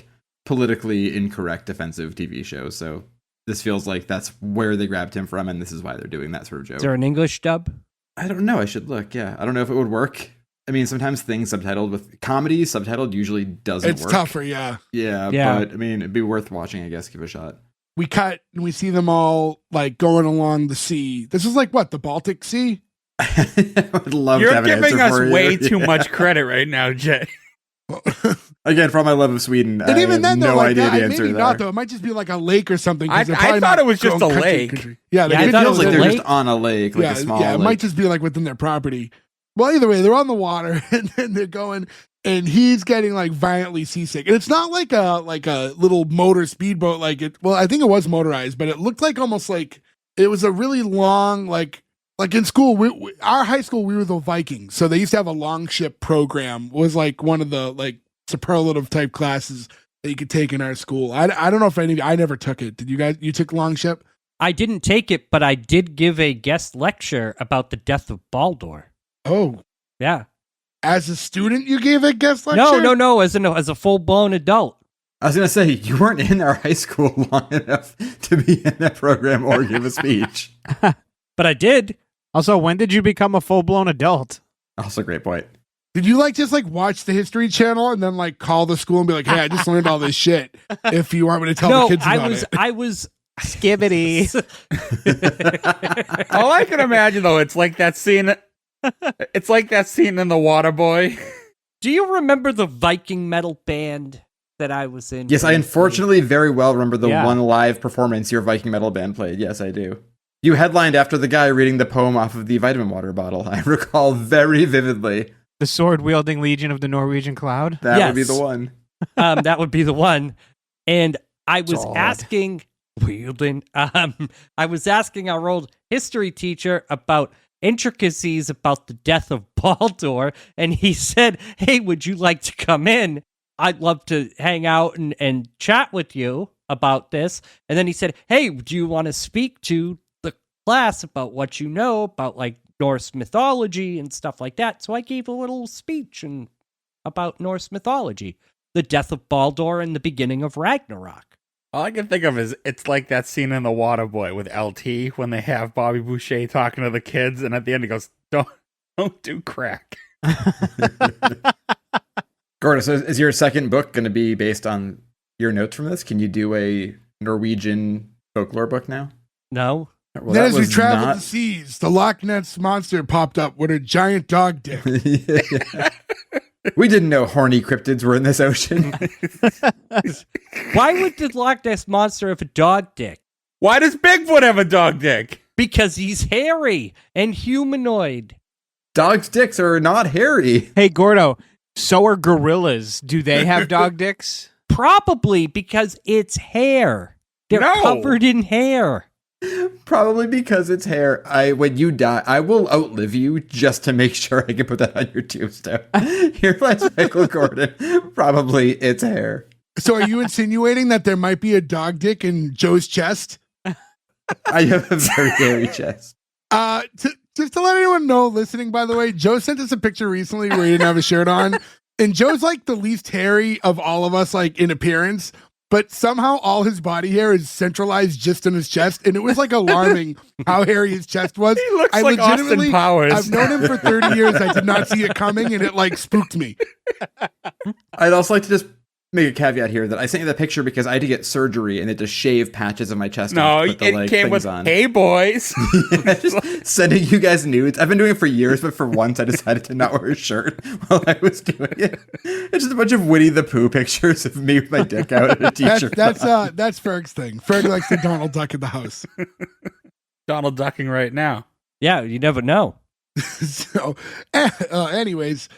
politically incorrect, offensive TV show. So this feels like that's where they grabbed him from, and this is why they're doing that sort of joke. Is there an English dub? I don't know. I should look. Yeah, I don't know if it would work. I mean, sometimes things subtitled with comedy subtitled usually doesn't work. It's tougher, yeah. Yeah, but I mean, it'd be worth watching. I guess give it a shot. we cut and we see them all like going along the sea. This is like what, the Baltic Sea? I would love to You're have an giving answer us for you. way too much credit right now, Jay. Again, for all my love of Sweden, And I even have then, though, no like, idea the maybe answer there. not though. It might just be like a lake or something. 'cause I they're probably thought not it was just going a country to lake. country. Yeah, Yeah, I It thought it feels was like a they're lake. just on a lake, like yeah, a small yeah, it lake. might just be like within their property. Well, either way, they're on the water and then they're going, and he's getting like violently seasick. And it's not like a little motor speedboat like it. Well, I think it was motorized, but it looked like almost like it was a really long like in school. Our high school, we were the Vikings, so they used to have a longship program. Was like one of the like superlative type classes that you could take in our school. I don't know if any of you, I never took it. Did you guys? You took longship? I didn't take it, but I did give a guest lecture about the death of Baldur. Oh, Yeah. as a student, you gave a guest lecture? No. As a full blown adult. I was gonna say you weren't in our high school long enough to be in that program or give a speech. But I did. Also, when did you become a full-blown adult? Also, great point. Did you like just like watch the History Channel and then like call the school and be like, "Hey, I just learned all this shit. If you want me to tell the kids about it." I was Skibbity. All I can imagine though, it's like that scene. It's like that scene in The Waterboy. Do you remember the Viking metal band that I was in? Yes, I unfortunately very well remember the Yeah. one live performance your Viking metal band played. Yes, I do. You headlined after the guy reading the poem off of the vitamin water bottle. I recall very vividly. The sword-wielding legion of the Norwegian cloud. That would be Yes. the one. That would be the one. And I was God. asking I was asking our old history teacher about intricacies about the death of Baldur, and he said, "Hey, would you like to come in? I'd love to hang out and chat with you about this." And then he said, "Hey, do you want to speak to the class about what you know about like Norse mythology and stuff like that?" So I gave a little speech about Norse mythology, the death of Baldur and the beginning of Ragnarok. All I can think of is it's like that scene in The Waterboy with LT when they have Bobby Boucher talking to the kids, and at the end he goes, "Don't do crack." Gordon, so is your second book going to be based on your notes from this? Can you do a Norwegian folklore book now? No? Well, then that as we was traveled not- the seas, the Loch Ness monster popped up with a giant dog dick. Yeah. We didn't know horny cryptids were in this ocean. Why would the Loch Ness monster have a dog dick? Why does Bigfoot have a dog dick? Because he's hairy and humanoid. Dogs' dicks are not hairy. Hey, Gordo, so are gorillas. Do they have dog dicks? Probably because it's hair. They're No. covered in hair. Probably because it's hair. When you die, I will outlive you just to make sure I can put that on your tombstone. Here lies Michael Gordon. Probably it's hair. So are you insinuating that there might be a dog dick in Joe's chest? I have a very hairy chest. Just to let anyone know listening, by the way, Joe sent us a picture recently where he didn't have a shirt on. And Joe's like the least hairy of all of us, like in appearance. But somehow all his body hair is centralized just in his chest. And it was like alarming how hairy his chest was. He looks like Austin Powers. I've known him for 30 years. I did not see it coming and it like spooked me. I'd also like to just make a caveat here that I sent you that picture because I had to get surgery and had to shave patches of my chest. No, off to put the, it like, came things with on. "Hey boys." Just sending you guys nudes. I've been doing it for years, but for once I decided to not wear a shirt while I was doing it. It's just a bunch of Winnie the Pooh pictures of me with my dick out and a t-shirt. That's Ferg's thing. Ferg likes the Donald Duck in the house. Donald ducking right now. Yeah, you never know. So, anyways,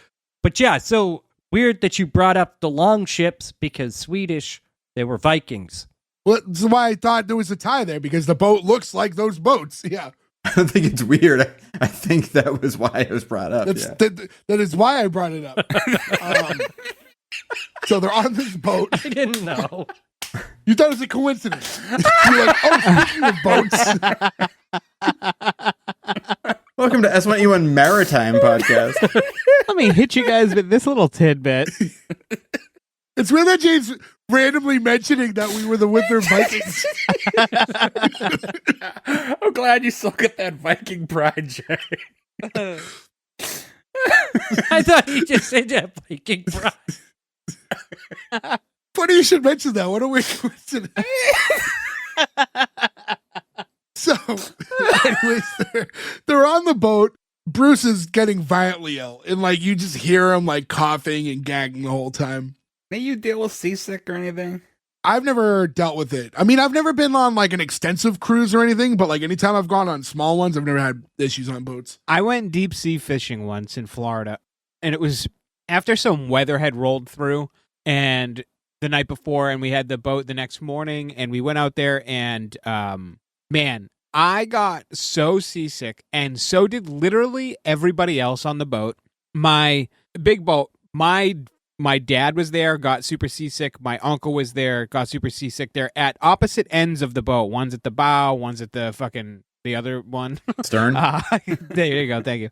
But yeah, so weird that you brought up the long ships because Swedish, they were Vikings. well, that's why I thought there was a tie there because the boat looks like those boats. Yeah, I don't think it's weird. I think that was why it was brought up. that's Yeah. that is why I brought it up. So they're on this boat. I didn't know. You thought it was a coincidence. You're like, oh, speaking of boats. Welcome to S1E1 Maritime Podcast. Let me hit you guys with this little tidbit. It's weird that James randomly mentioning that we were the Winter Vikings. I'm glad you still get that Viking pride, Jay. I thought he just said that Viking pride. Funny you should mention that. What a weird coincidence. So, anyways, they're on the boat. Bruce is getting violently ill, and like you just hear him like coughing and gagging the whole time. May you deal with seasick or anything? I've never dealt with it. I mean, I've never been on like an extensive cruise or anything, but like anytime I've gone on small ones, I've never had issues on boats. I went deep sea fishing once in Florida, and it was after some weather had rolled through, and the night before, and we had the boat the next morning, and we went out there, and man, I got so seasick, and so did literally everybody else on the boat. My big boat, my dad was there, got super seasick. My uncle was there, got super seasick. They're at opposite ends of the boat. One's at the bow, one's at the other one. Stern. There you go. Thank you.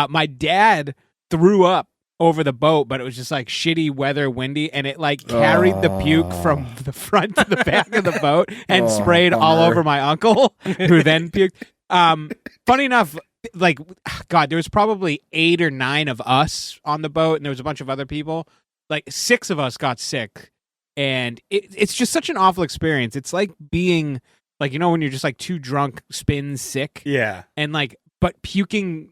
My dad threw up over the boat, but it was just like shitty weather, windy, and it like carried the puke from the front to the back of the boat and sprayed all over my uncle, who then puked. Funny enough, like, God, there was probably 8 or 9 of us on the boat, and there was a bunch of other people. Like 6 of us got sick, and it's just such an awful experience. It's like being like, you know, when you're just like too drunk, spin sick. Yeah. And like, but puking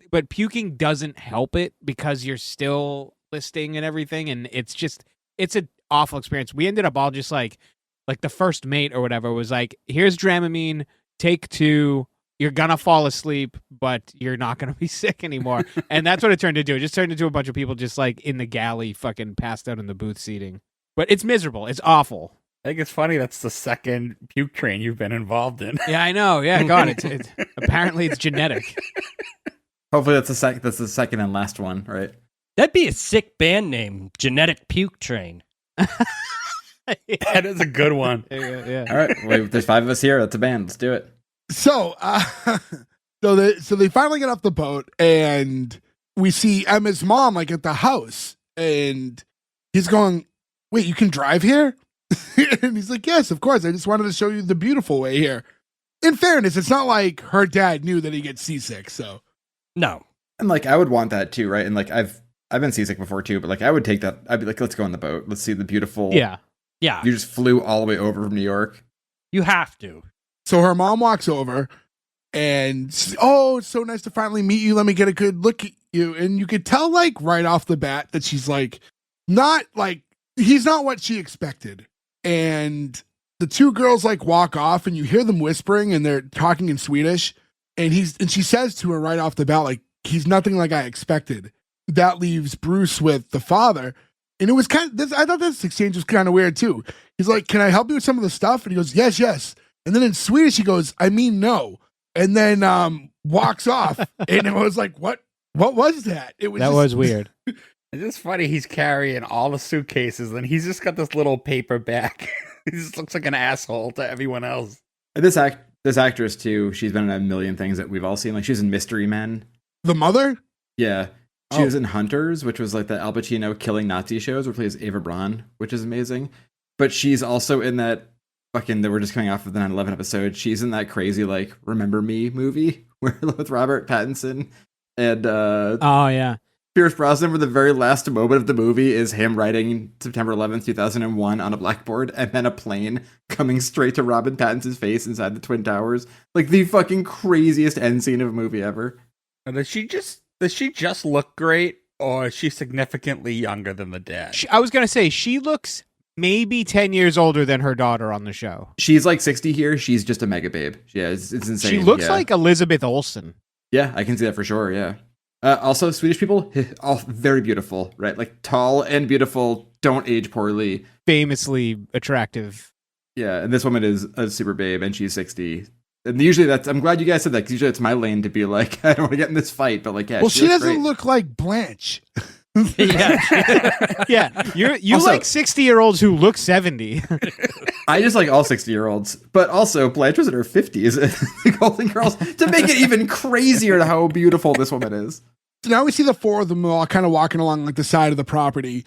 doesn't help it because you're still listing and everything. And it's an awful experience. We ended up all just like the first mate or whatever was like, here's Dramamine, take 2. You're gonna fall asleep, but you're not gonna be sick anymore. And that's what it turned into. It just turned into a bunch of people just like in the galley, fucking passed out in the booth seating. But it's miserable. It's awful. I think it's funny that's the second puke train you've been involved in. Yeah, I know. Yeah, God, it's apparently it's genetic. Hopefully that's the second and last one, right? That'd be a sick band name, Genetic Puke Train. That is a good one. Yeah. All right, wait, there's 5 of us here. That's a band. Let's do it. So, so they finally get off the boat, and we see Emma's mom like at the house, and he's going, "Wait, you can drive here?" And he's like, "Yes, of course. I just wanted to show you the beautiful way here." In fairness, it's not like her dad knew that he gets seasick, so No. And like I would want that too, right? And like I've been seasick before too, but like I would take that. I'd be like, let's go on the boat. Let's see the beautiful. Yeah. Yeah. You just flew all the way over from New York. You have to. So her mom walks over and says, "Oh, it's so nice to finally meet you. Let me get a good look at you." And you could tell like right off the bat that she's like, not like, he's not what she expected. And the 2 girls like walk off, and you hear them whispering, and they're talking in Swedish. And she says to her right off the bat, like, "He's nothing like I expected." That leaves Bruce with the father. And it was I thought this exchange was kind of weird too. He's like, "Can I help you with some of the stuff?" And he goes, "Yes, yes." And then in Swedish, he goes, "I mean, no." And then walks off. And it was like, what was that? It was That was weird. It's just funny. He's carrying all the suitcases, and he's just got this little paper bag. He just looks like an asshole to everyone else. And this actress too, she's been in a million things that we've all seen. Like she was in Mystery Men. The mother? Yeah. She was in Hunters, which was like the Al Pacino killing Nazi shows, where plays Ava Braun, which is amazing. But she's also in that that we're just coming off of the 9/11 episode. She's in that crazy like Remember Me movie with Robert Pattinson and Oh yeah, Pierce Brosnan, where the very last moment of the movie is him writing September 11th, 2001 on a blackboard, and then a plane coming straight to Robert Pattinson's face inside the Twin Towers. Like the fucking craziest end scene of a movie ever. Does she just look great, or is she significantly younger than the dad? I was gonna say she looks maybe 10 years older than her daughter on the show. She's like 60 here. She's just a mega babe. Yeah, it's insane. She looks like Elizabeth Olsen. Yeah, I can see that for sure. Yeah. Also, Swedish people, all very beautiful, right? Like tall and beautiful, don't age poorly. Famously attractive. Yeah, and this woman is a super babe, and she's 60. And usually I'm glad you guys said that, because usually it's my lane to be like, I don't want to get in this fight, but like, yeah. Well, she doesn't great. look like Blanche. Yeah. Yeah, you Also, like 60-year-olds who look 70. I just like all 60-year-olds, but also Blanche was in her 50s, the Golden Girls, to make it even crazier how beautiful this woman is. So now we see the 4 of them all kind of walking along like the side of the property.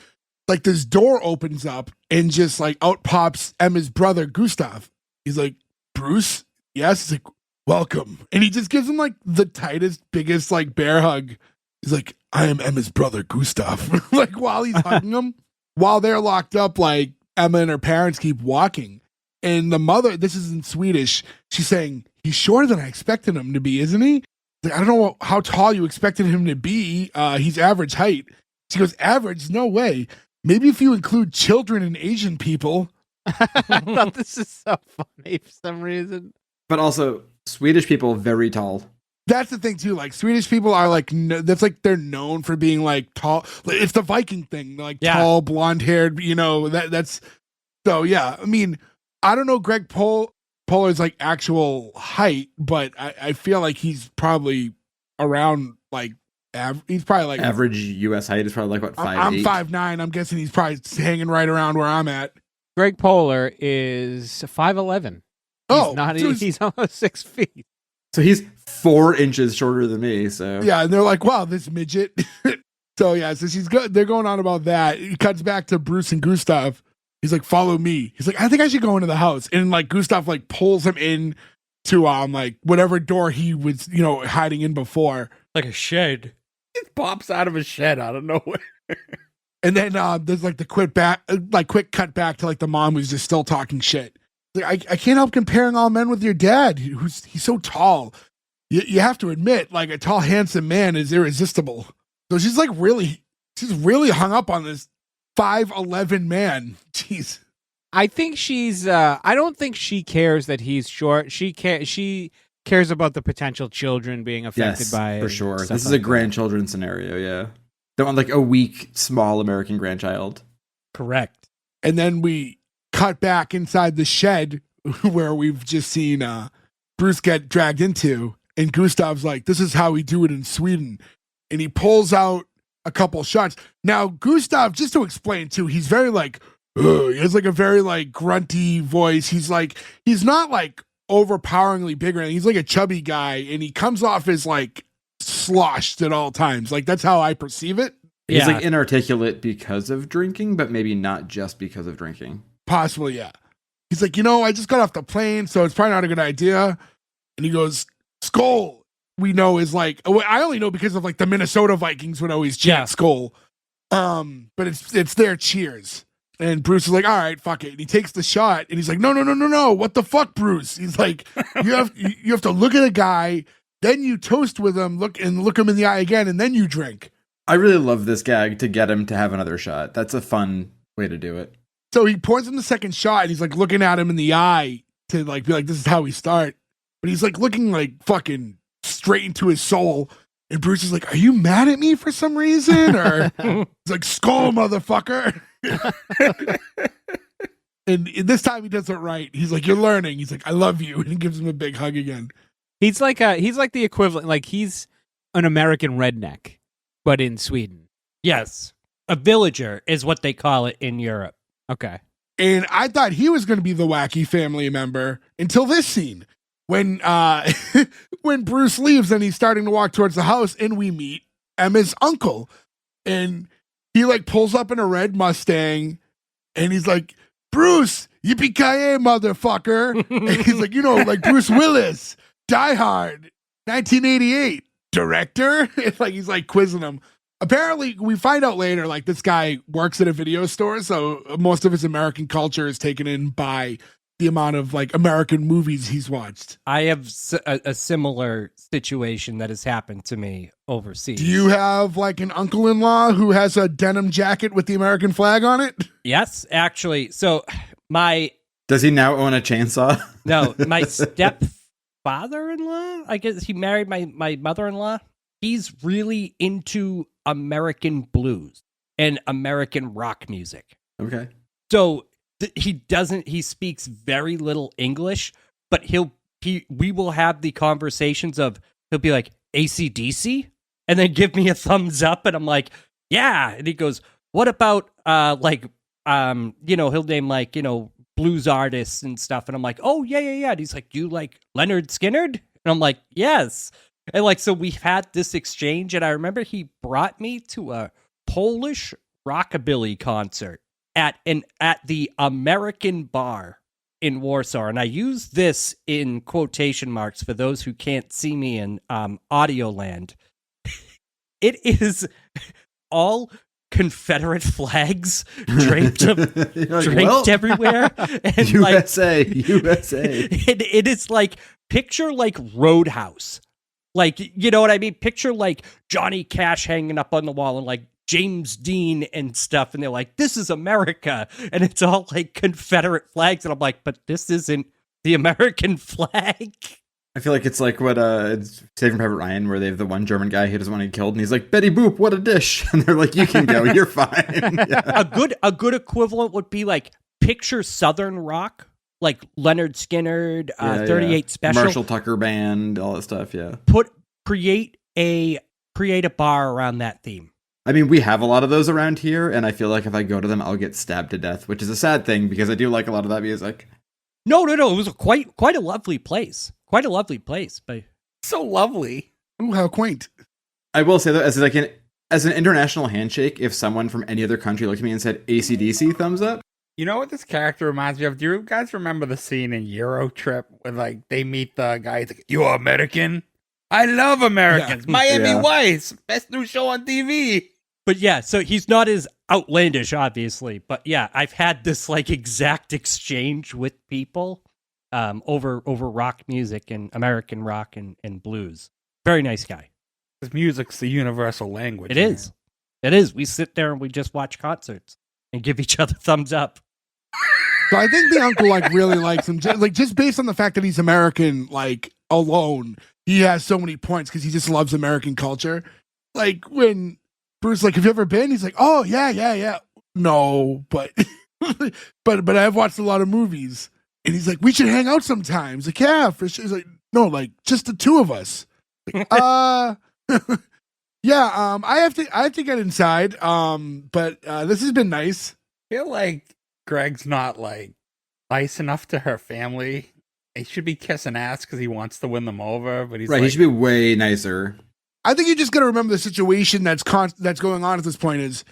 Like this door opens up, and just like out pops Emma's brother, Gustav. He's like, "Bruce?" "Yes." He's like, "Welcome." And he just gives him like the tightest, biggest like bear hug. He's like, "I am Emma's brother, Gustav." Like while he's hugging him, while they're locked up, like Emma and her parents keep walking. And the mother, this is in Swedish, she's saying, he's shorter than I expected him to be, isn't he? Like, I don't know how tall you expected him to be. He's average height. She goes, average? No way. Maybe if you include children and Asian people. I thought this is so funny for some reason. But also, Swedish people, very tall. That's the thing, too. Like, Swedish people are like, that's like, they're known for being like tall. It's the Viking thing, like tall, blonde haired, that's. So, yeah, I mean, I don't know Greg Polar's like actual height, but I feel like he's probably around like he's probably like average U.S. height is probably like what 5'8". I'm 5'9". I'm guessing he's probably hanging right around where I'm at. Greg Polar is 5'11". He's almost 6 feet. So he's 4 inches shorter than me. So yeah, and they're like, wow, this midget. So she's good. They're going on about that. It cuts back to Bruce and Gustav. He's like, follow me. He's like, I think I should go into the house. And like Gustav like pulls him in to like whatever door he was, hiding in before. Like a shed. He pops out of a shed out of nowhere. And then there's like the quick cut back to like the mom who's just still talking shit. Like, I can't help comparing all men with your dad. He's so tall. You have to admit, like a tall, handsome man is irresistible. So she's really hung up on this 5'11" man. Jeez. I think she's. I don't think she cares that he's short. She cares about the potential children being affected by it. For sure. This is like a grandchildren scenario. Yeah, they want like a weak, small American grandchild. Correct. And then we cut back inside the shed where we've just seen Bruce get dragged into, and Gustav's like, "This is how we do it in Sweden," and he pulls out a couple shots. Now, Gustav, just to explain too, he's very like, he has like a very like grunty voice. He's not like overpoweringly big or anything. He's like a chubby guy, and he comes off as like sloshed at all times. Like that's how I perceive it. He's like inarticulate because of drinking, but maybe not just because of drinking. Possibly, yeah. He's like, I just got off the plane, so it's probably not a good idea. And he goes, Skull. We know is like, I only know because of like the Minnesota Vikings would always chant Skull. But it's their cheers. And Bruce is like, all right, fuck it. And he takes the shot and he's like, no. What the fuck, Bruce? He's like, you have to look at a guy, then you toast with him, look him in the eye again, and then you drink. I really love this gag to get him to have another shot. That's a fun way to do it. So he pours him the second shot and he's like looking at him in the eye to like be like, this is how we start. But he's like looking like fucking straight into his soul. And Bruce is like, are you mad at me for some reason? Or he's like, Skull, motherfucker. And this time he does it right. He's like, you're learning. He's like, I love you. And he gives him a big hug again. He's like the equivalent, like he's an American redneck, but in Sweden. Yes. A villager is what they call it in Europe. Okay. And I thought he was going to be the wacky family member until this scene. When when Bruce leaves and he's starting to walk towards the house, and we meet Emma's uncle, and he like pulls up in a red Mustang, and he's like, Bruce, yippee-ki-yay, motherfucker. And he's like, like Bruce Willis, Die Hard, 1988, director. And like he's like quizzing him. Apparently, we find out later, like this guy works at a video store, so most of his American culture is taken in by the amount of like American movies he's watched. I have a similar situation that has happened to me overseas. Do you have like an uncle-in-law who has a denim jacket with the American flag on it? Yes, actually. So does he now own a chainsaw? No, my stepfather-in-law, I guess he married my mother-in-law. He's really into American blues and American rock music. Okay. So he speaks very little English, but we will have the conversations of, he'll be like, AC/DC? And then give me a thumbs up, and I'm like, yeah. And he goes, what about, he'll name like, blues artists and stuff. And I'm like, oh, yeah. And he's like, you like Leonard Skinner? And I'm like, yes. And like, so we've had this exchange, and I remember he brought me to a Polish rockabilly concert at the American Bar in Warsaw. And I use this in quotation marks for those who can't see me in audio land. It is all Confederate flags draped everywhere. And USA, USA. It is like, picture like Roadhouse. Like, you know what I mean? Picture like Johnny Cash hanging up on the wall and like James Dean and stuff. And they're like, this is America. And it's all like Confederate flags. And I'm like, but this isn't the American flag. I feel like it's like what it's Saving Private Ryan, where they have the one German guy who doesn't want to get killed, and he's like, Betty Boop, what a dish. And they're like, you can go, you're fine. Yeah. A good equivalent would be like, picture Southern rock, like Leonard Skinner, 38 Special. Marshall Tucker Band, all that stuff, yeah. Create a bar around that theme. I mean, we have a lot of those around here, and I feel like if I go to them, I'll get stabbed to death, which is a sad thing, because I do like a lot of that music. No. It was quite a lovely place. Quite a lovely place, but So lovely. Ooh, how quaint. I will say though, as an international handshake, if someone from any other country looked at me and said AC/DC, thumbs up. You know what this character reminds me of? Do you guys remember the scene in Euro Trip where like they meet the guy? He's like, "You American? I love Americans. Yeah. Miami Yeah. Vice, best new show on TV." But yeah, so he's not as outlandish, obviously. But yeah, I've had this like exact exchange with people over rock music and American rock and blues. Very nice guy. His music's the universal language. It is. It is. We sit there and we just watch concerts and give each other thumbs up. So I think the uncle like really likes him, like just based on the fact that he's American, like alone, he has so many points because he just loves American culture. Like when Bruce, like, have you ever been? He's like, oh yeah. No, but but I've watched a lot of movies, and he's like, we should hang out sometimes. Like, yeah, for sure. He's like, no, like just the two of us. Like, yeah. I have to get inside. But this has been nice. I feel like Greg's not like nice enough to her family. He should be kissing ass because he wants to win them over, but he's Right, like, he should be way nicer. I think you just got to remember the situation that's going on at this point is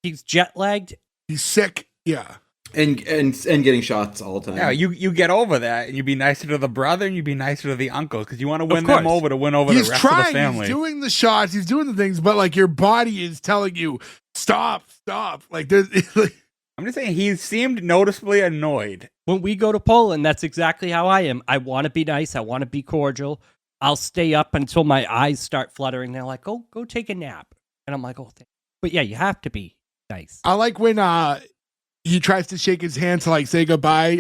He's jet lagged. he's sick. Yeah. And getting shots all the time. yeah, you get over that, and you be nicer to the brother, and you be nicer to the uncle because you want to win course. them over to win over He's the rest trying, of the family. he's doing the shots, he's doing the things, but like your body is telling you, stop. Like there's like, I'm just saying he seemed noticeably annoyed. When we go to Poland, that's exactly how I am. I want to be nice. I want to be cordial. I'll stay up until my eyes start fluttering. They're like, go take a nap. And I'm like, oh, thanks. But yeah, you have to be nice. I like when he tries to shake his hand to like say goodbye.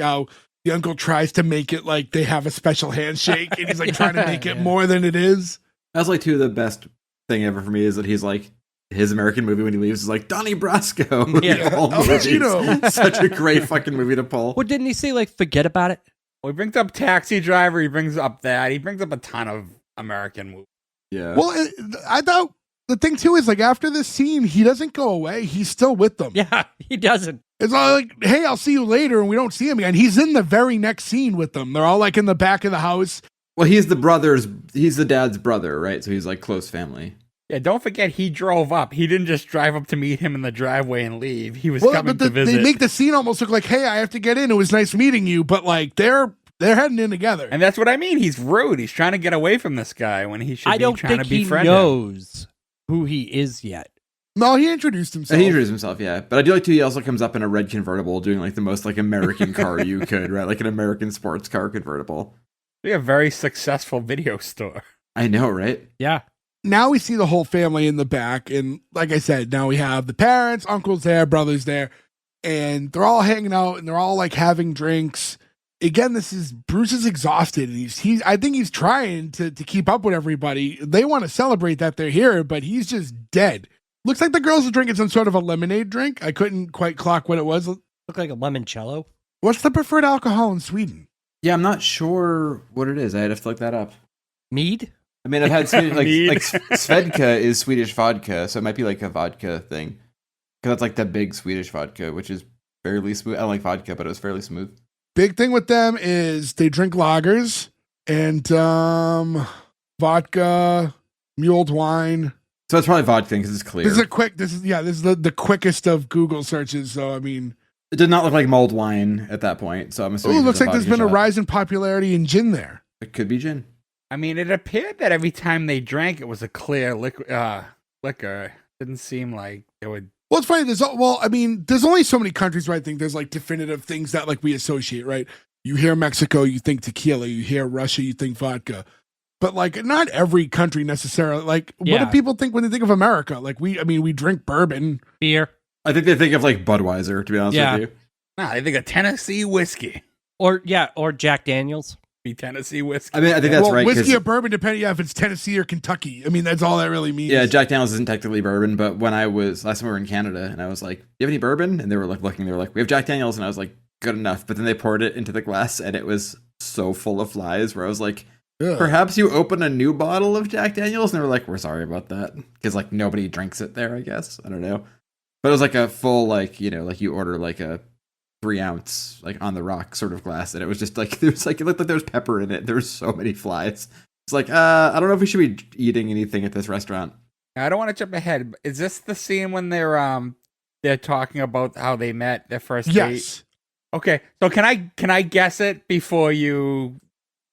The uncle tries to make it like they have a special handshake, and he's like trying to make it more than it is. That's like two of the best thing ever for me is that he's like, his American movie when he leaves is like Donnie Brasco. Yeah. All Oh, movies. you know. Such a great fucking movie to pull. What didn't he say? Like, forget about it? Well, he brings up Taxi Driver. He brings up that. He brings up a ton of American movies. Yeah. Well, I thought the thing too is like after this scene, he doesn't go away. He's still with them. Yeah, he doesn't. It's all like, hey, I'll see you later, and we don't see him again. He's in the very next scene with them. They're all like in the back of the house. Well, he's the dad's brother, right? So he's like close family. Yeah, don't forget he drove up. He didn't just drive up to meet him in the driveway and leave. He was coming to visit. They make the scene almost look like, hey, I have to get in. It was nice meeting you, but like they're heading in together. And that's what I mean. He's rude. He's trying to get away from this guy when he should I be don't trying think to he befriend him. knows who he is yet. No, he introduced himself. He introduced himself, yeah. But I do like too, he also comes up in a red convertible doing like the most like American car you could, right? Like an American sports car convertible. We have a very successful video store. I know, right? Yeah. Now we see the whole family in the back, and like I said, now we have the parents, uncles there, brothers there, and they're all hanging out and they're all like having drinks. Again, Bruce is exhausted, and he's I think he's trying to keep up with everybody. They want to celebrate that they're here, but he's just dead. Looks like the girls are drinking some sort of a lemonade drink. I couldn't quite clock what it was. Look like a limoncello. What's the preferred alcohol in Sweden? Yeah, I'm not sure what it is. I'd have to look that up. Mead? I mean, I've had Swedish, Mead. like Svedka is Swedish vodka, so it might be like a vodka thing. Because that's like the big Swedish vodka, which is fairly smooth. I don't like vodka, but it was fairly smooth. Big thing with them is they drink lagers and vodka, mulled wine. So it's probably vodka because it's clear. This is the quickest of Google searches. So I mean, It did not look like mulled wine at that point, so I'm assuming. it it's looks a like there's vodka been a shot. rise in popularity in gin there. It could be gin. I mean, it appeared that every time they drank, it was a clear liquor. Didn't seem like they would. Well, it's funny. There's only so many countries where I think there's like definitive things that like we associate, right? You hear Mexico, you think tequila. You hear Russia, you think vodka. But like, not every country necessarily. Like, what do people think when they think of America? Like, we drink bourbon, beer. I think they think of like Budweiser, to be honest with you. Nah, I think of Tennessee whiskey. Or Jack Daniels. Be Tennessee whiskey. I mean, I think that's right. Whiskey or bourbon, depending if it's Tennessee or Kentucky. I mean, that's all that really means. Yeah, Jack Daniels isn't technically bourbon, but when last time we were in Canada, and I was like, "Do you have any bourbon?" And they were like looking, they were like, "We have Jack Daniels," and I was like, "Good enough." But then they poured it into the glass, and it was so full of flies. Where I was like, Ugh. "Perhaps you open a new bottle of Jack Daniels," and they were like, "We're sorry about that," because like nobody drinks it there. I guess I don't know, but it was like a full like like you order like a 3-ounce like on the rock sort of glass, and it was just like it looked like there was pepper in it. There were so many flies. It's like I don't know if we should be eating anything at this restaurant. I don't want to jump ahead, but is this the scene when they're talking about how they met their first date? Yes. Okay, so can I guess it before you?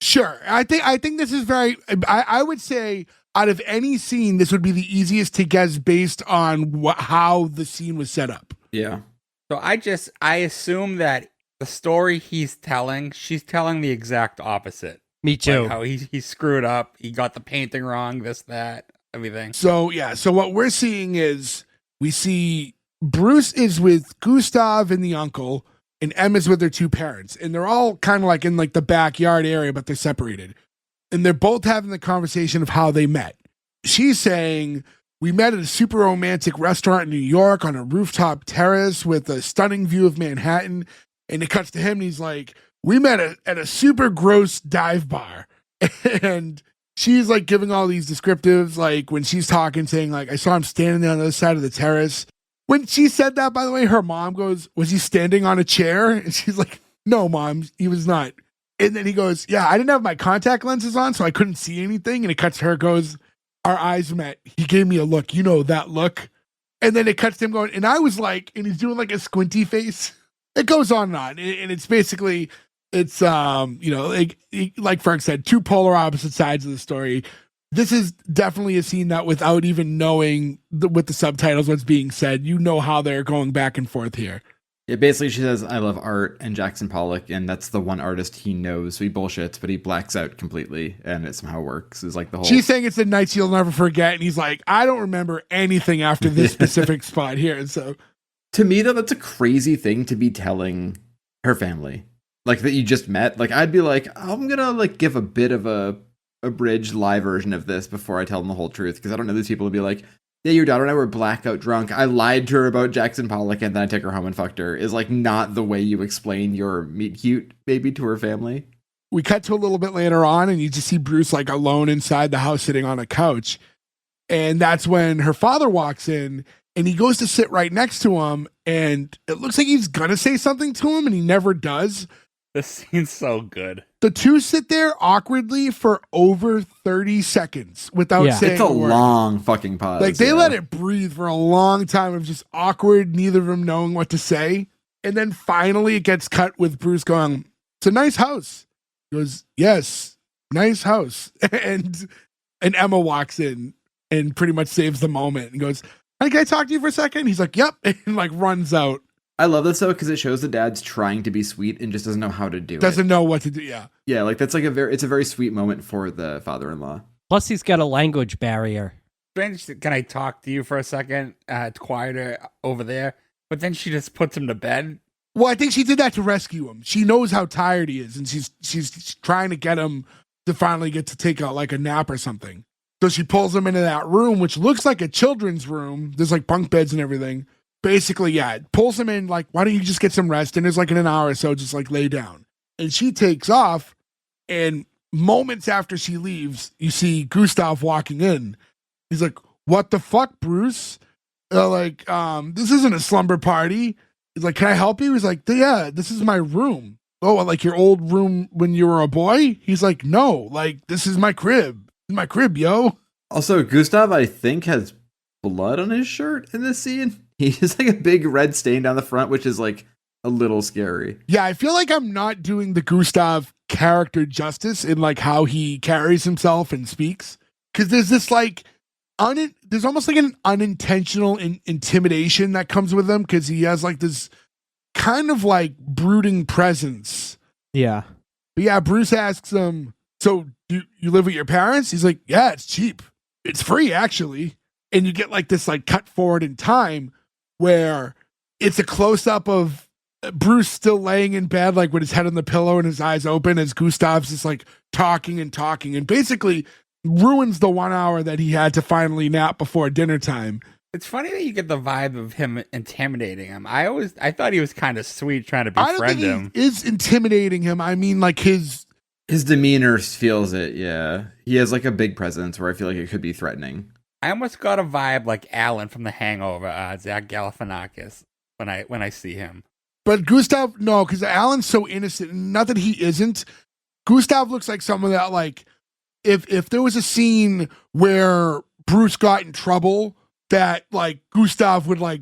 Sure. I think this is very. I would say out of any scene, this would be the easiest to guess based on how the scene was set up. Yeah. So I assume that the story she's telling the exact opposite. Me too. Like how he screwed up, he got the painting wrong, this, that, everything. So yeah, so what we're seeing is we see Bruce is with Gustav and the uncle, and Emma's with their two parents, and they're all kind of like in like the backyard area, but they're separated, and they're both having the conversation of how they met. She's saying, "We met at a super romantic restaurant in New York on a rooftop terrace with a stunning view of Manhattan." And it cuts to him and he's like, "We met at a super gross dive bar." And she's like giving all these descriptives, like when she's talking, saying like, "I saw him standing there on the other side of the terrace." When she said that, by the way, her mom goes, "Was he standing on a chair?" And she's like, "No, Mom, he was not." And then he goes, "Yeah, I didn't have my contact lenses on, so I couldn't see anything." And it cuts to her, goes, "Our eyes met. He gave me a look. You know that look." And then it cuts to him going, and I was like, and he's doing like a squinty face. It goes on and on. And it's basically, it's, like Frank said, two polar opposite sides of the story. This is definitely a scene that without even knowing with the subtitles what's being said, you know how they're going back and forth here. Yeah, basically she says, "I love art and Jackson Pollock," and that's the one artist he knows. So he bullshits, but he blacks out completely, and it somehow works. It's like the whole. She's saying it's the nights you'll never forget, and he's like, "I don't remember anything after this specific spot here." And so, to me though, that's a crazy thing to be telling her family, like that you just met. Like I'd be like, I'm gonna like give a bit of a abridged live version of this before I tell them the whole truth, because I don't know these people would be like, "Yeah, your daughter and I were blackout drunk. I lied to her about Jackson Pollock and then I took her home and fucked her," is like not the way you explain your meet cute baby to her family. we cut to a little bit later on, and you just see Bruce like alone inside the house sitting on a couch. And that's when her father walks in, and he goes to sit right next to him, and it looks like he's gonna say something to him, and he never does. This scene's so good. The two sit there awkwardly for over 30 seconds without saying it's a word. long fucking pause. Like they let it breathe for a long time of just awkward, neither of them knowing what to say. And then finally it gets cut with Bruce going, "It's a nice house." He goes, "Yes, nice house." And Emma walks in and pretty much saves the moment and goes, "Hey, can I talk to you for a second?" He's like, "Yep," and like runs out. I love this though, because it shows the dad's trying to be sweet and just doesn't know how to do it. Doesn't know what to do. Yeah. Yeah, like that's like it's a very sweet moment for the father-in-law. Plus, he's got a language barrier. Can I talk to you for a second? It's quieter over there. But then she just puts him to bed. Well, I think she did that to rescue him. She knows how tired he is, and she's trying to get him to finally get to take a nap or something. So she pulls him into that room, which looks like a children's room. There's like bunk beds and everything. Basically, yeah, it pulls him in like, "Why don't you just get some rest?" And it's like in an hour or so, just like lay down. And she takes off, and moments after she leaves, you see Gustav walking in. He's like, "What the fuck, Bruce? This isn't a slumber party." He's like, "Can I help you?" He's like, "Yeah, this is my room." "Oh, like your old room when you were a boy?" He's like, "No, like this is my crib. This is my crib, yo." Also, Gustav, I think, has blood on his shirt in this scene. He has like a big red stain down the front, which is like a little scary. Yeah, I feel like I'm not doing the Gustav character justice in like how he carries himself and speaks. Because there's this like there's almost like an unintentional intimidation that comes with him because he has like this kind of like brooding presence. Yeah. But yeah, Bruce asks him, so do you live with your parents? He's like, yeah, it's cheap. It's free, actually. And you get like this like cut forward in time where it's a close up of Bruce still laying in bed, like with his head on the pillow and his eyes open as Gustav's just like talking and basically ruins the 1 hour that he had to finally nap before dinner time. It's funny that you get the vibe of him intimidating him. I thought he was kind of sweet trying to befriend I don't think him. he is intimidating him. I mean, like his demeanor feels it. Yeah, he has like a big presence where I feel like it could be threatening. I almost got a vibe like Alan from The Hangover, Zach Galifianakis, when I see him. But Gustav, no, because Alan's so innocent. Not that he isn't. Gustav looks like someone that, like, if there was a scene where Bruce got in trouble, that like Gustav would like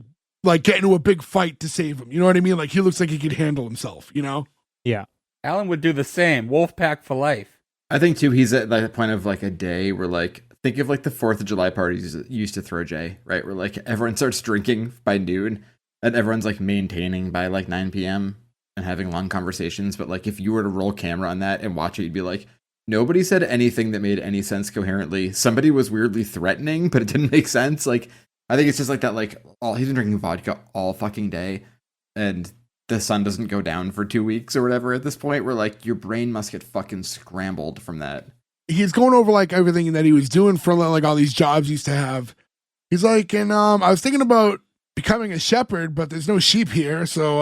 get into a big fight to save him. You know what I mean? Like he looks like he could handle himself. You know? Yeah. Alan would do the same. Wolfpack for life. I think too, he's at that point of like a day where like think of like the 4th of July parties you used to throw, Jay, right? Where like everyone starts drinking by noon and everyone's like maintaining by like 9 p.m. and having long conversations. But like if you were to roll camera on that and watch it, you'd be like, nobody said anything that made any sense coherently. Somebody was weirdly threatening, but it didn't make sense. Like, I think it's just like that, like, he's been drinking vodka all fucking day, and the sun doesn't go down for 2 weeks or whatever at this point, where, like, your brain must get fucking scrambled from that. He's going over, like, everything that he was doing for, like, all these jobs he used to have. He's like, and I was thinking about becoming a shepherd, but there's no sheep here, so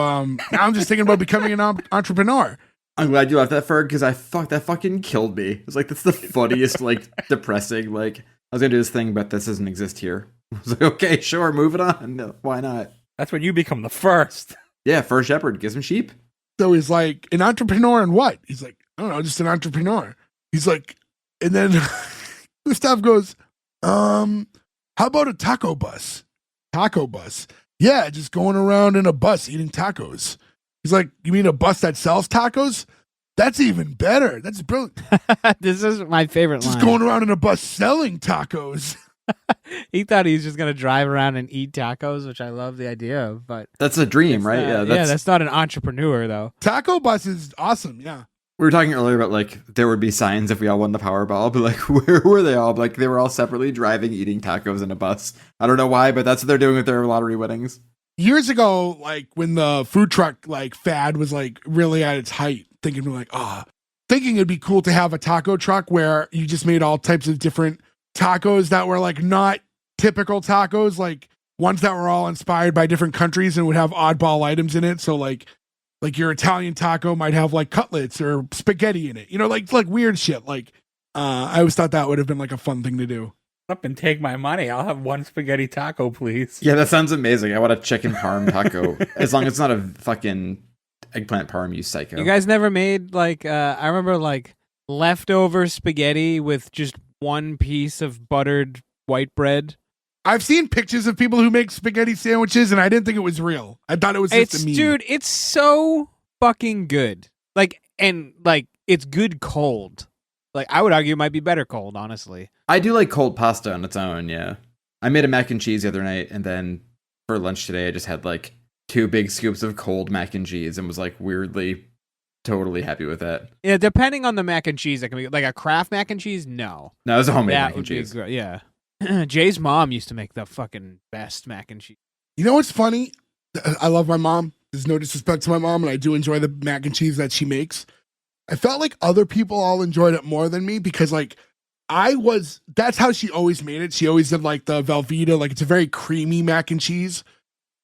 now I'm just thinking about becoming an entrepreneur. I'm glad you left that, Ferg, because that fucking killed me. It's like, that's the funniest, like, depressing, like, I was gonna do this thing, but this doesn't exist here. I was like, okay, sure, move it on. No, why not? That's when you become the first. Yeah, first shepherd, get some sheep. So he's like, an entrepreneur in what? He's like, I don't know, just an entrepreneur. He's like, and then Gustav goes, how about a taco bus? Taco bus. Yeah, just going around in a bus eating tacos. He's like, you mean a bus that sells tacos? That's even better. That's brilliant. This is my favorite line. Just going around in a bus selling tacos. He thought he was just going to drive around and eat tacos, which I love the idea of. But that's a dream, right? That's not an entrepreneur, though. Taco bus is awesome, yeah. We were talking earlier about, like, there would be signs if we all won the Powerball, but, like, where were they all? Like, they were all separately driving, eating tacos in a bus. I don't know why, but that's what they're doing with their lottery winnings. Years ago, like, when the food truck, like, fad was, like, really at its height, thinking it'd be cool to have a taco truck where you just made all types of different tacos that were, like, not typical tacos, like, ones that were all inspired by different countries and would have oddball items in it. So, like your Italian taco might have, like, cutlets or spaghetti in it. You know, like weird shit. Like, I always thought that would have been, like, a fun thing to do. Up and take my money. I'll have one spaghetti taco, please. Yeah, that sounds amazing. I want a chicken parm taco. As long as it's not a fucking eggplant parm, you psycho. You guys never made, like, I remember, like, leftover spaghetti with just one piece of buttered white bread. I've seen pictures of people who make spaghetti sandwiches, and I didn't think it was real. I thought it was just a meme. Dude, it's so fucking good. Like, and, like, it's good cold. Like, I would argue it might be better cold, honestly. I do like cold pasta on its own, yeah. I made a mac and cheese the other night, and then for lunch today, I just had, like, 2 big scoops of cold mac and cheese and was, like, weirdly totally happy with that. Yeah, depending on the mac and cheese, that can be, like, a Kraft mac and cheese, no. No, it was a homemade that mac and cheese. Yeah. Jay's mom used to make the fucking best mac and cheese. You know what's funny? I love my mom. There's no disrespect to my mom, and I do enjoy the mac and cheese that she makes. I felt like other people all enjoyed it more than me because, like, that's how she always made it. She always did, like, the Velveeta, like, it's a very creamy mac and cheese.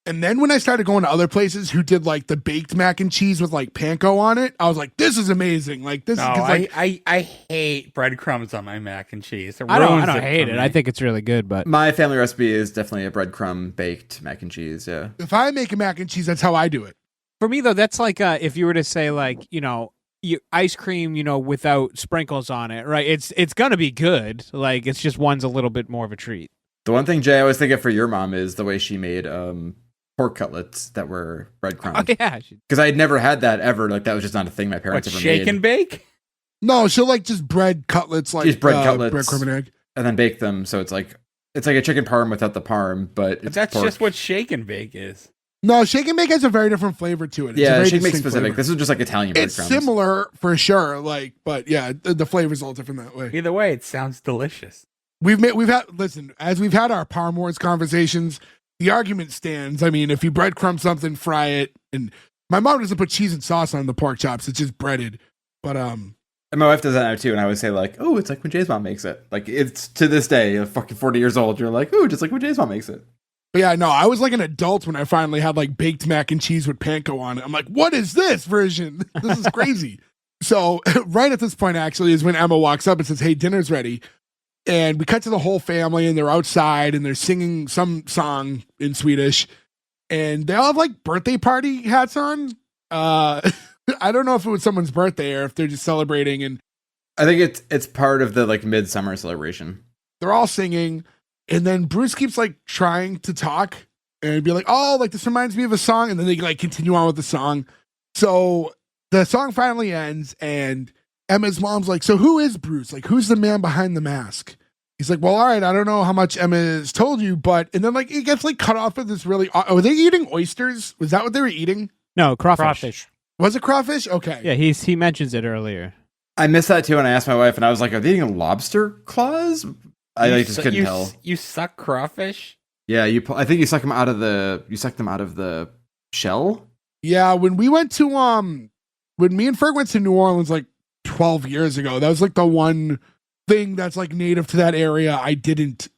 And then when I started going to other places who did, like, the baked mac and cheese with, like, panko on it, I was like, this is amazing. Like, this is like, I hate breadcrumbs on my mac and cheese. I don't hate it. I think it's really good, but my family recipe is definitely a breadcrumb baked mac and cheese, yeah. If I make a mac and cheese, that's how I do it. For me, though, that's like if you were to say, like, you know, ice cream, you know, without sprinkles on it, right? It's gonna be good. Like, it's just one's a little bit more of a treat. The one thing, Jay, I always think of for your mom is the way she made pork cutlets that were breadcrumbs. Oh, yeah. Because I had never had that ever. Like, that was just not a thing my parents ever shake made. and bake? No, she'll, like, just bread cutlets, like just bread cutlets, breadcrumb and egg. and then bake them. So it's like It's like a chicken parm without the parm, but But that's pork. just what shake and bake is. No, shake and bake has a very different flavor to it. It's a Yeah, very shake and bake distinct specific. flavor. This is just like Italian It's breadcrumbs. similar for sure, but yeah, the flavor's a little different that way. Either way, it sounds delicious. We've had as we've had our Parm Wars conversations, the argument stands. I mean, if you breadcrumb something, fry it, and my mom doesn't put cheese and sauce on the pork chops; it's just breaded. But And my wife does that now too, and I would say like, "Oh, it's like when Jay's mom makes it." Like it's to this day, you're fucking 40 years old. You're like, "Oh, just like when Jay's mom makes it." But yeah, no, I was like an adult when I finally had like baked mac and cheese with panko on it. I'm like, what is this version? This is crazy. So right at this point, actually, is when Emma walks up and says, "Hey, dinner's ready." And we cut to the whole family, and they're outside, and they're singing some song in Swedish, and they all have like birthday party hats on. I don't know if it was someone's birthday or if they're just celebrating, and I think it's part of the like midsummer celebration. they're all singing. And then Bruce keeps like trying to talk and be like, "Oh, like this reminds me of a song," and then they like continue on with the song. So the song finally ends, and Emma's mom's like, "So who is Bruce? Like, who's the man behind the mask?" He's like, "Well, all right, I don't know how much Emma has told you, but," and then like it gets like cut off of this really. Were they eating oysters? Was that what they were eating? No, crawfish. Crawfish. Was it crawfish? Okay. Yeah, he mentions it earlier. I missed that too, and I asked my wife, and I was like, "Are they eating lobster claws?" I like, just couldn't tell. You suck crawfish? Yeah, I think you suck them out of the shell. Yeah, when we went to when me and Ferg went to New Orleans like 12 years ago, that was like the one thing that's like native to that area I didn't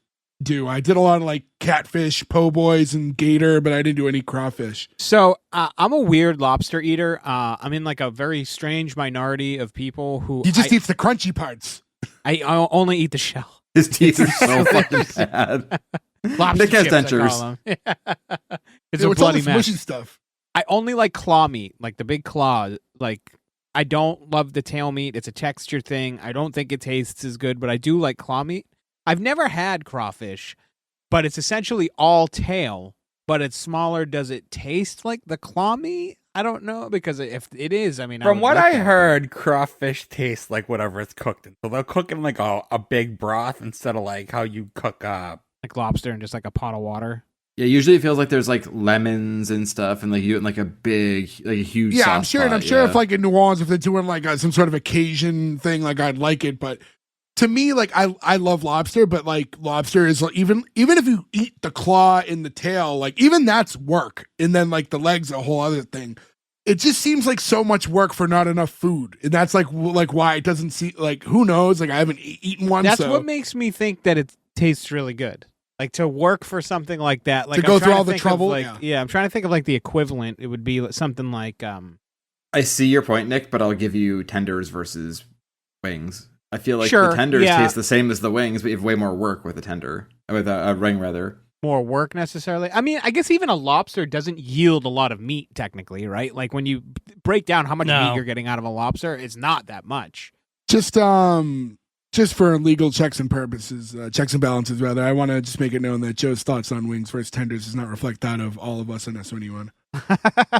do. I did a lot of like catfish, po' boys, and gator, but I didn't do any crawfish. So I'm a weird lobster eater. I'm in like a very strange minority of people who He just eats the crunchy parts. I only eat the shell. His teeth are so fucking bad. Lobster Nick has chips, I dentures. call them. It's Yeah, a what's all bloody this mess. mushy stuff? I only like claw meat, like the big claw. Like I don't love the tail meat. It's a texture thing. I don't think it tastes as good, but I do like claw meat. I've never had crawfish, but it's essentially all tail, but it's smaller. Does it taste like the claw meat? I don't know, because if it is, I mean, From would what like I that. heard, crawfish tastes like whatever it's cooked in. So they'll cook in like a big broth instead of like how you cook like lobster in just like a pot of water. Yeah, usually it feels like there's like lemons and stuff, and like you in like a big, like a huge. Yeah, sauce I'm sure, and I'm pot, sure yeah. if like in New Orleans, if they're doing like some sort of occasion thing, like I'd like it. But to me, like I love lobster, but like lobster is like, even if you eat the claw and the tail, like even that's work, and then like the legs a whole other thing. It just seems like so much work for not enough food, and that's like why it doesn't seem like, who knows? Like I haven't eaten one. That's so. what makes me think that it tastes really good. Like to work for something like that, like To go I'm through trying all to the think of, trouble, like, yeah. I'm trying to think of like the equivalent. It would be something like I see your point, Nick, but I'll give you tenders versus wings. I feel like Sure, the tenders yeah. taste the same as the wings, but you have way more work with a tender, with a ring rather. more work necessarily. I mean, I guess even a lobster doesn't yield a lot of meat technically, right? Like when you break down how much No. meat you're getting out of a lobster, it's not that much. Just for legal checks and purposes, checks and balances rather, I want to just make it known that Joe's thoughts on wings versus tenders does not reflect that of all of us on S1E1.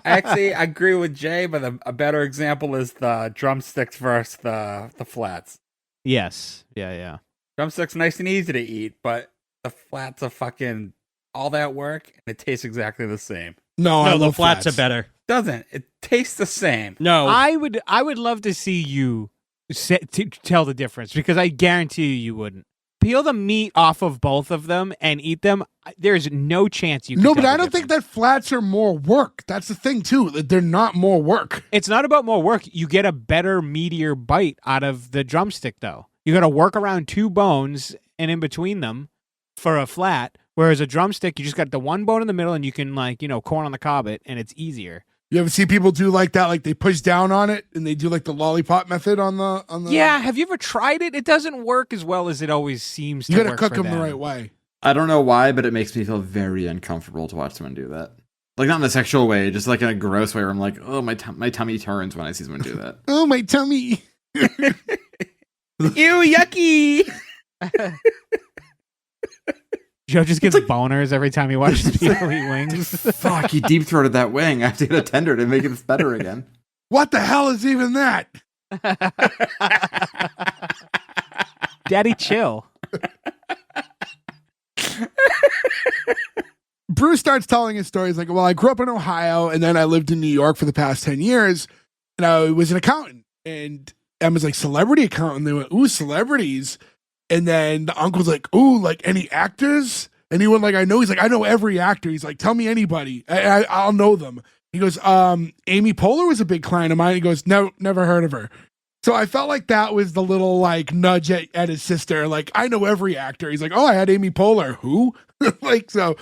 Actually, I agree with Jay, but a better example is the drumsticks versus the flats. Yes. Yeah. Drumsticks nice and easy to eat, but the flats are fucking all that work, and it tastes exactly the same. No, I No, the love flats are better. Doesn't it? Tastes the same. No. I would love to see you tell the difference, because I guarantee you wouldn't. Peel the meat off of both of them and eat them. There's no chance you can No, tell but I the don't think difference. that flats are more work. That's the thing too. That they're not more work. It's not about more work. You get a better, meatier bite out of the drumstick, though. You got to work around two bones and in between them for a flat, whereas a drumstick, you just got the one bone in the middle and you can, like, corn on the cob it, and it's easier. You ever see people do like that? Like they push down on it and they do like the lollipop method on the. Yeah, have you ever tried it? It doesn't work as well as it always seems to You got to work cook for them the them. right way. I don't know why, but it makes me feel very uncomfortable to watch someone do that. Like not in a sexual way, just like in a gross way where I'm like, oh, my tummy turns when I see someone do that. Oh, my tummy. Ew, yucky! Joe just gets boners every time he watches people eat wings. Fuck, he deep throated that wing. I have to get a tender to make it better again. What the hell is even that? Daddy, chill. Bruce starts telling his story. He's like, well, I grew up in Ohio and then I lived in New York for the past 10 years and I was an accountant. And Emma's like, celebrity accountant. They went, ooh, celebrities. And then the uncle's like, ooh, like any actors? Anyone like I know? He's like, I know every actor. He's like, tell me anybody. I'll know them. He goes, Amy Poehler was a big client of mine. He goes, no, never heard of her. So I felt like that was the little like nudge at his sister. Like, I know every actor. He's like, oh, I had Amy Poehler. Who? Like, so.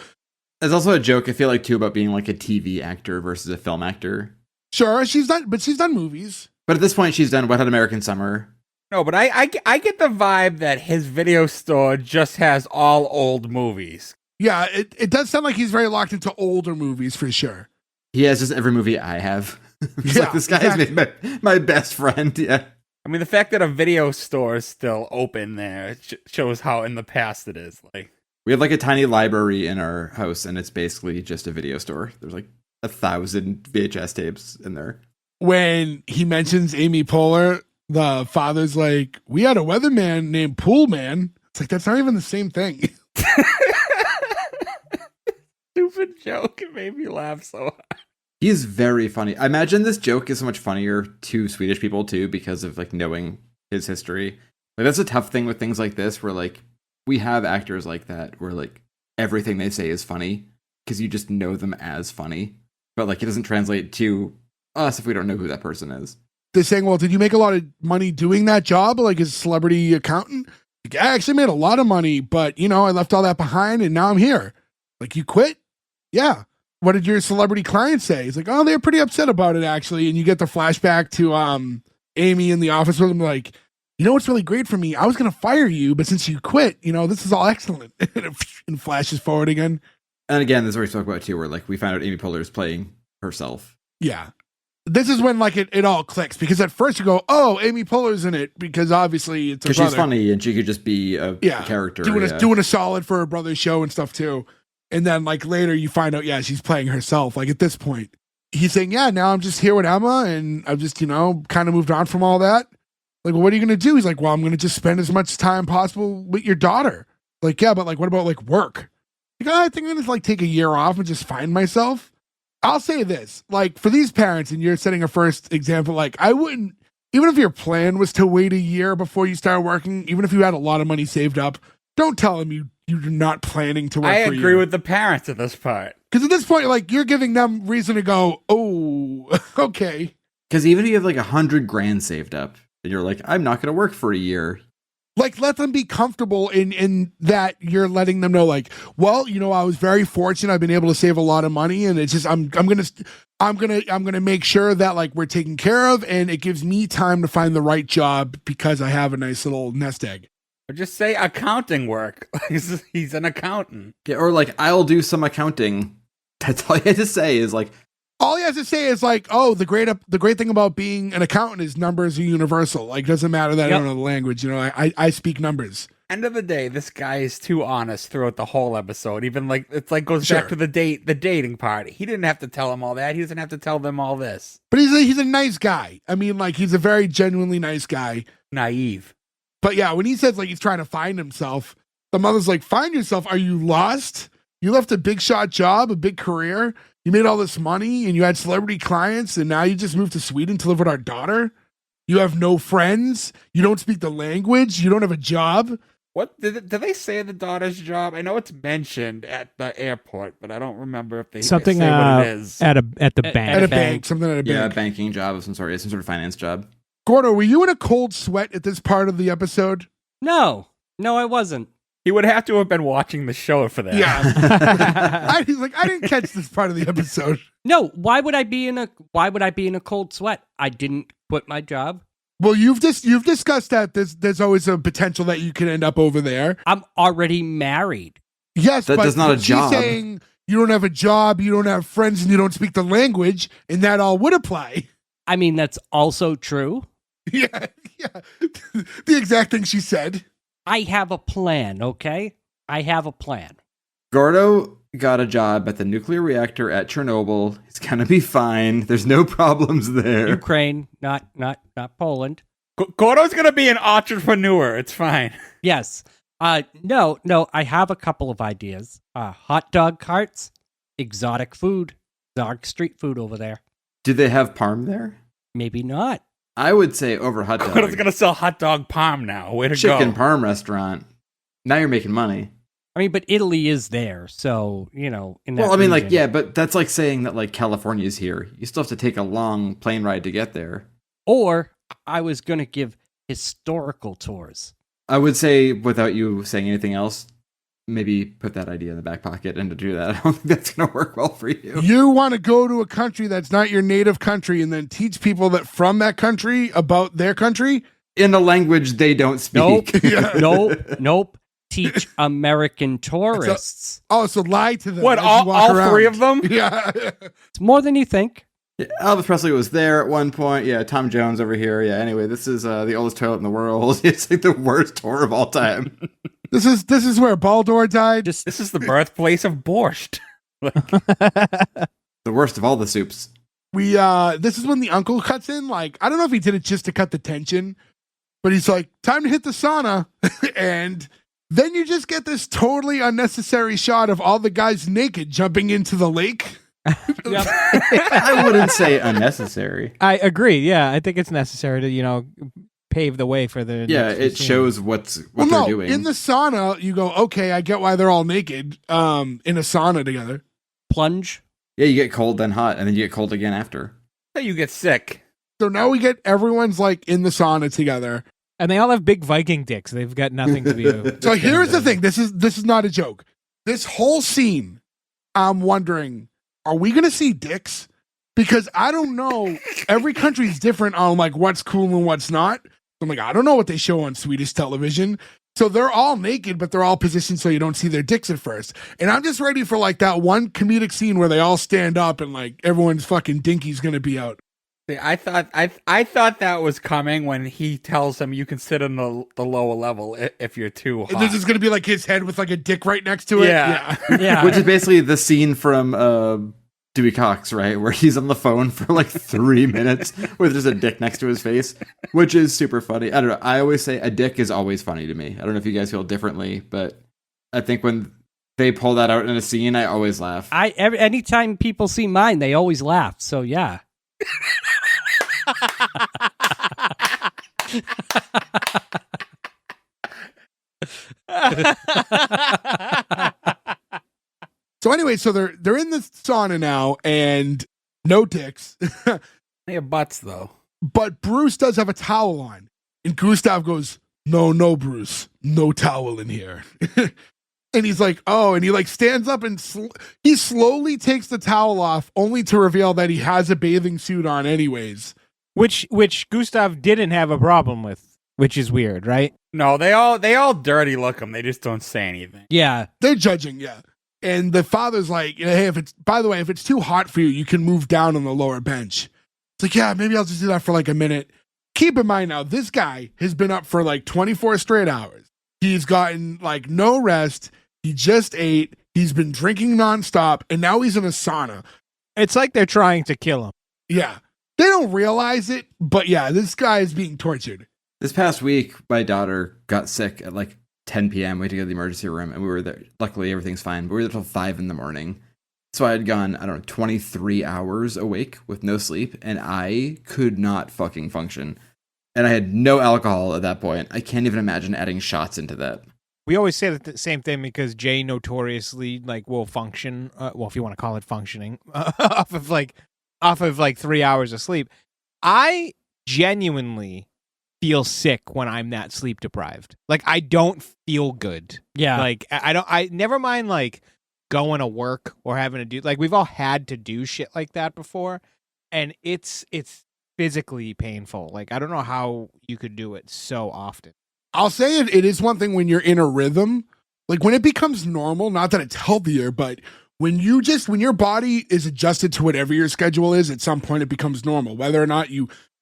There's also a joke, I feel like, too, about being like a TV actor versus a film actor. Sure, she's done movies. But at this point, she's done Wet Hot American Summer. No, but I get the vibe that his video store just has all old movies. Yeah, it does sound like he's very locked into older movies for sure. He has just every movie I have. It's Yeah, like, this guy's exactly. my best friend. Yeah. I mean, the fact that a video store is still open there shows how in the past it is. Like, We have like a tiny library in our house, and it's basically just a video store. There's like 1,000 VHS tapes in there. When he mentions Amy Poehler, the father's like, we had a weatherman named Poolman. It's like, that's not even the same thing. stupid joke. It made me laugh so hard. He's very funny. I imagine this joke is so much funnier to Swedish people too, because of like knowing his history. Like that's a tough thing with things like this, where like we have actors like that, where like everything they say is funny because you just know them as funny, but like it doesn't translate to us if we don't know who that person is. They're saying, well, did you make a lot of money doing that job, like as a celebrity accountant? Like, I actually made a lot of money, but you know, I left all that behind and now I'm here. Like, you quit? Yeah. What did your celebrity clients say? He's like, oh, they're pretty upset about it, actually. And you get the flashback to Amy in the office with him, like, you know what's really great for me? I was going to fire you, but since you quit, you know, this is all excellent. And flashes forward again. And again, this is what we talk about too, where like we found out Amy Poehler is playing herself. Yeah. This is when like it all clicks, because at first you go, oh, Amy Poehler's in it, because obviously it's her Because brother. she's funny and she could just be a character. Doing a solid for her brother's show and stuff too. And then like later you find out, yeah, she's playing herself. Like at this point, he's saying, yeah, now I'm just here with Emma and I've just, you know, kind of moved on from all that. Like, well, what are you going to do? He's like, well, I'm going to just spend as much time possible with your daughter. Like, yeah, but like, what about like work? Like, oh, I think I'm going to like take a year off and just find myself. I'll say this, like for these parents, and you're setting a first example, like I wouldn't, even if your plan was to wait a year before you start working, even if you had a lot of money saved up, don't tell them you're not planning to work I for a agree year. with the parents at this part. Because at this point, like you're giving them reason to go, oh, okay. Because even if you have like $100,000 saved up, and you're like, I'm not going to work for a year. Like, let them be comfortable in that you're letting them know, like, well, you know, I was very fortunate. I've been able to save a lot of money, and it's just I'm gonna make sure that like we're taken care of, and it gives me time to find the right job because I have a nice little nest egg. Or just say accounting work. He's an accountant. Yeah, or like, I'll do some accounting. That's all you had to say is like, All he has to say is like, oh, the great thing about being an accountant is numbers are universal. Like, doesn't matter that I don't know the language. You know, I speak numbers. End of the day, this guy is too honest throughout the whole episode. Even like it's like goes back to the dating part. He didn't have to tell them all that. He doesn't have to tell them all this. But he's a nice guy. I mean, like he's a very genuinely nice guy. Naive. But yeah, when he says like he's trying to find himself, the mother's like, find yourself? Are you lost? You left a big shot job, a big career. You made all this money and you had celebrity clients, and now you just moved to Sweden to live with our daughter. You have no friends. You don't speak the language. You don't have a job. What did they say the daughter's job? I know it's mentioned at the airport, but I don't remember if they Something say what it is. at the bank. At a bank. Something at a bank. yeah, a banking job of some sort. Yeah, some sort of finance job. Gordo, were you in a cold sweat at this part of the episode? No, I wasn't. He would have to have been watching the show for that. Yeah. He's like, I didn't catch this part of the episode. No, why would I be in a cold sweat? I didn't quit my job. Well, you've discussed that there's always a potential that you could end up over there. I'm already married. Yes, That's but not a she's job. saying you don't have a job, you don't have friends, and you don't speak the language, and that all would apply. I mean, that's also true. Yeah. The exact thing she said. I have a plan, okay? I have a plan. Gordo got a job at the nuclear reactor at Chernobyl. He's gonna be fine. There's no problems there. Ukraine, not Poland. Gordo's gonna be an entrepreneur. It's fine. Yes. No, I have a couple of ideas. Hot dog carts, exotic food, exotic street food over there. Do they have parm there? Maybe not. I would say over hot dog. I was gonna sell hot dog palm now. Way to Chicken go. parm restaurant. Now you're making money. I mean, but Italy is there, so, you know. In that Well, I mean, like, region. yeah, but that's like saying that, like, California's here. You still have to take a long plane ride to get there. Or I was going to give historical tours. I would say, without you saying anything else, maybe put that idea in the back pocket and to do that. I don't think that's going to work well for you. You want to go to a country that's not your native country and then teach people that from that country about their country? In a language they don't speak. Nope. Teach American tourists. So lie to them. What, as you all walk around. three of them? Yeah. It's more than you think. Yeah, Elvis Presley was there at one point. Yeah, Tom Jones over here. Yeah, anyway, this is the oldest toilet in the world. It's like the worst tour of all time. This is where Baldur died. Just This is the birthplace of borscht. The worst of all the soups. This is when the uncle cuts in. Like, I don't know if he did it just to cut the tension, but he's like, time to hit the sauna. And then you just get this totally unnecessary shot of all the guys naked jumping into the lake. I wouldn't say unnecessary. I agree. Yeah, I think it's necessary to, pave the way for the. Yeah, next it scene. shows what they're doing. In the sauna, you go, okay, I get why they're all naked in a sauna together. plunge. Yeah, you get cold, then hot, and then you get cold again after. You get sick. So now we get everyone's like in the sauna together. And they all have big Viking dicks. They've got nothing to be. So here's the thing. This is not a joke. This whole scene, I'm wondering, are we gonna see dicks? Because I don't know. Every country's different on like what's cool and what's not. I'm like, I don't know what they show on Swedish television. So they're all naked, but they're all positioned so you don't see their dicks at first. And I'm just ready for like that one comedic scene where they all stand up and like everyone's fucking dinky's gonna be out. See, I thought that was coming when he tells them you can sit in the lower level if you're too hot. And this is gonna be like his head with like a dick right next to it. Yeah. Yeah. Which is basically the scene from Dewey Cox, right? Where he's on the phone for like 3 minutes with just a dick next to his face, which is super funny. I don't know. I always say a dick is always funny to me. I don't know if you guys feel differently, but I think when they pull that out in a scene, I always laugh. Anytime people see mine, they always laugh. So yeah. So anyway, so they're in the sauna now and no dicks. They have butts though. But Bruce does have a towel on. And Gustav goes, no, Bruce, no towel in here. And he's like, oh, and he like stands up and he slowly takes the towel off only to reveal that he has a bathing suit on anyways. Which Gustav didn't have a problem with, which is weird, right? No, they all dirty look them. They just don't say anything. Yeah. They're judging, yeah. And the father's like, hey, if it's too hot for you, you can move down on the lower bench. It's like, yeah, maybe I'll just do that for like a minute. Keep in mind now, this guy has been up for like 24 straight hours. He's gotten like no rest. He just ate. He's been drinking nonstop. And now he's in a sauna. It's like they're trying to kill him. Yeah. They don't realize it. But yeah, this guy is being tortured. This past week, my daughter got sick at like 10 p.m. We had to go to the emergency room, and we were there. Luckily, everything's fine. But we were there till 5 in the morning. So I had gone, 23 hours awake with no sleep, and I could not fucking function. And I had no alcohol at that point. I can't even imagine adding shots into that. We always say the same thing because Jay notoriously will function. If you want to call it functioning, off of 3 hours of sleep. I genuinely feel sick when I'm that sleep deprived. Like I don't feel good. Yeah. Like I never mind like going to work or having to do like we've all had to do shit like that before, and it's physically painful. Like I don't know how you could do it so often. I'll say it is one thing when you're in a rhythm, like when it becomes normal, not that it's healthier, but when your body is adjusted to whatever your schedule is, at some point it becomes normal. Whether or not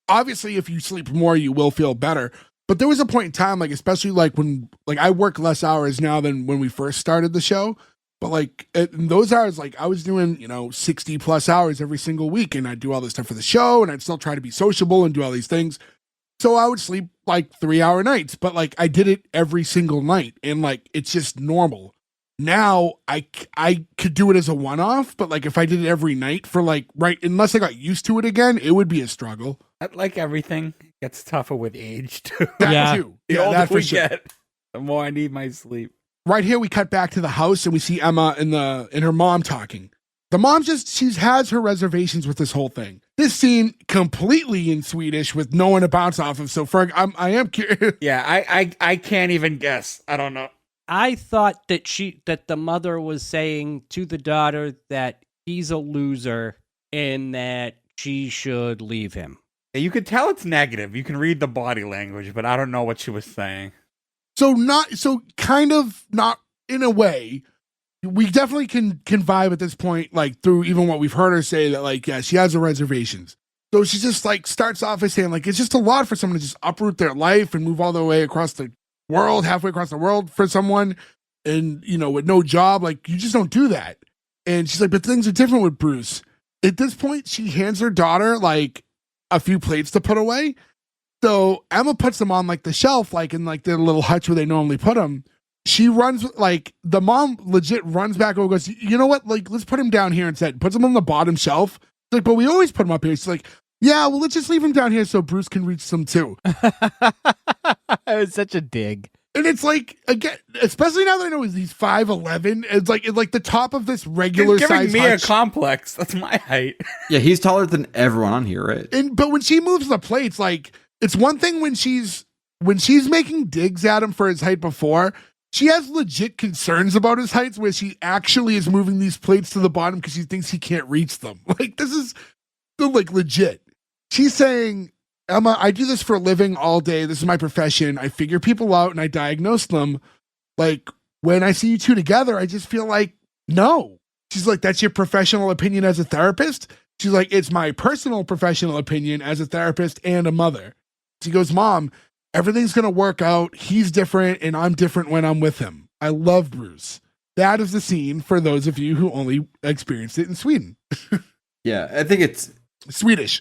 obviously if you sleep more, you will feel better. But there was a point in time, like especially like when like I work less hours now than when we first started the show. But like in those hours, like I was doing, 60 plus hours every single week, and I'd do all this stuff for the show, and I'd still try to be sociable and do all these things. So I would sleep like 3-hour nights, but like I did it every single night, and like it's just normal. Now I could do it as a one-off, but like if I did it every night for like unless I got used to it again, it would be a struggle. Like everything gets tougher with age too. That Yeah. too. The Yeah, older that for we sure. get, the more I need my sleep. Right here we cut back to the house and we see Emma and her mom talking. The mom she has her reservations with this whole thing. This scene completely in Swedish with no one to bounce off of. So Ferg, I am curious. Yeah, I can't even guess. I don't know. I thought that the mother was saying to the daughter that he's a loser and that she should leave him. You could tell it's negative. You can read the body language, but I don't know what she was saying. So kind of not in a way. We definitely can vibe at this point, like through even what we've heard her say that like, yeah, she has her reservations. So she just like starts off by saying like, it's just a lot for someone to just uproot their life and move all the way across the world, halfway across the world for someone, and with no job, like you just don't do that. And she's like, but things are different with Bruce. At this point, she hands her daughter like a few plates to put away. So Emma puts them on like the shelf, like in like their little hutch where they normally put them. She runs, like the mom legit runs back over and goes, you know what? Like, let's put him down here instead. Puts him on the bottom shelf. Like, but we always put him up here. She's like, yeah, well, let's just leave him down here so Bruce can reach them too. It was such a dig. And it's like, again, especially now that I know he's 5'11", it's like the top of this regular He's giving size me hutch. a complex. That's my height. Yeah, he's taller than everyone on here, right? But when she moves the plates, like it's one thing when she's making digs at him for his height before, she has legit concerns about his heights where she actually is moving these plates to the bottom because she thinks he can't reach them. Like this is like legit. She's saying, Emma, I do this for a living all day. This is my profession. I figure people out and I diagnose them. Like when I see you two together, I just feel like, no. She's like, that's your professional opinion as a therapist? She's like, it's my personal professional opinion as a therapist and a mother. She goes, Mom, everything's going to work out. He's different and I'm different when I'm with him. I love Bruce. That is the scene for those of you who only experienced it in Sweden. Yeah, I think it's Swedish.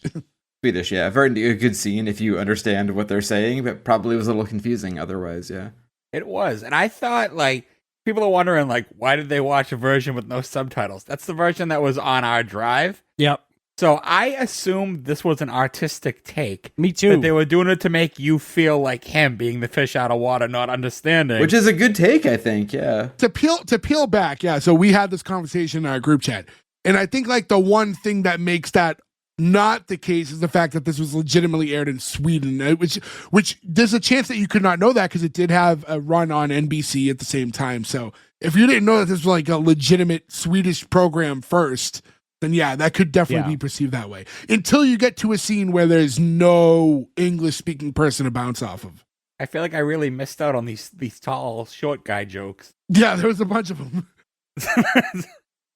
Swedish, yeah. A good scene if you understand what they're saying, but probably was a little confusing otherwise, yeah. It was. And I thought, like, people are wondering, like, why did they watch a version with no subtitles? That's the version that was on our drive. Yep. So I assumed this was an artistic take. Me too. That they were doing it to make you feel like him being the fish out of water, not understanding. Which is a good take, I think, yeah. To peel back, yeah. So we had this conversation in our group chat. And I think like the one thing that makes that not the case is the fact that this was legitimately aired in Sweden, which there's a chance that you could not know that because it did have a run on NBC at the same time. So if you didn't know that this was like a legitimate Swedish program first, then yeah, that could definitely be perceived that way. Until you get to a scene where there's no English-speaking person to bounce off of. I feel like I really missed out on these tall, short guy jokes. Yeah, there was a bunch of them.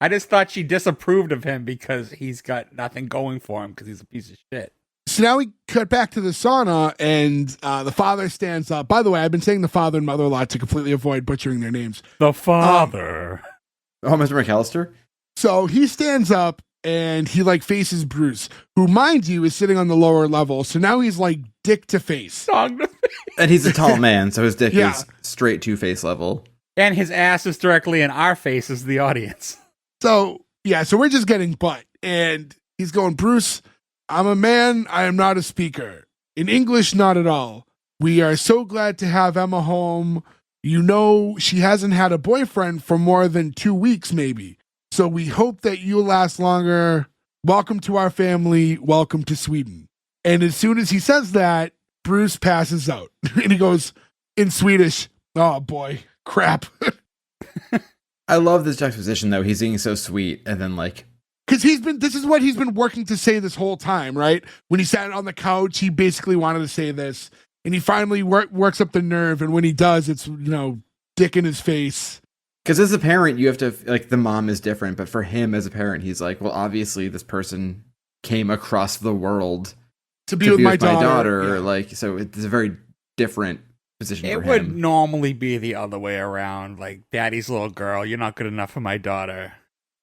I just thought she disapproved of him because he's got nothing going for him because he's a piece of shit. So now we cut back to the sauna, and the father stands up. By the way, I've been saying the father and mother a lot to completely avoid butchering their names. The father. Oh, Mr. McAllister? So he stands up, and he, like, faces Bruce, who, mind you, is sitting on the lower level. So now he's, like, dick to face. And he's a tall man, so his dick Yeah. is straight to face level. And his ass is directly in our faces, the audience. So, yeah, so we're just getting butt. And he's going, Bruce, I'm a man. I am not a speaker. In English, not at all. We are so glad to have Emma home. You know, she hasn't had a boyfriend for more than 2 weeks, maybe. So we hope that you'll last longer. Welcome to our family. Welcome to Sweden. And as soon as he says that, Bruce passes out. And he goes in Swedish, oh boy, crap. I love this juxtaposition, though. He's being so sweet, and then, like... Because this is what he's been working to say this whole time, right? When he sat on the couch, he basically wanted to say this. And he finally works up the nerve, and when he does, it's, dick in his face. Because as a parent, you have to... Like, the mom is different, but for him as a parent, he's like, well, obviously this person came across the world To be with my daughter. Yeah. Like, so it's a very different position It for would him. normally be the other way around. Like, daddy's little girl, you're not good enough for my daughter.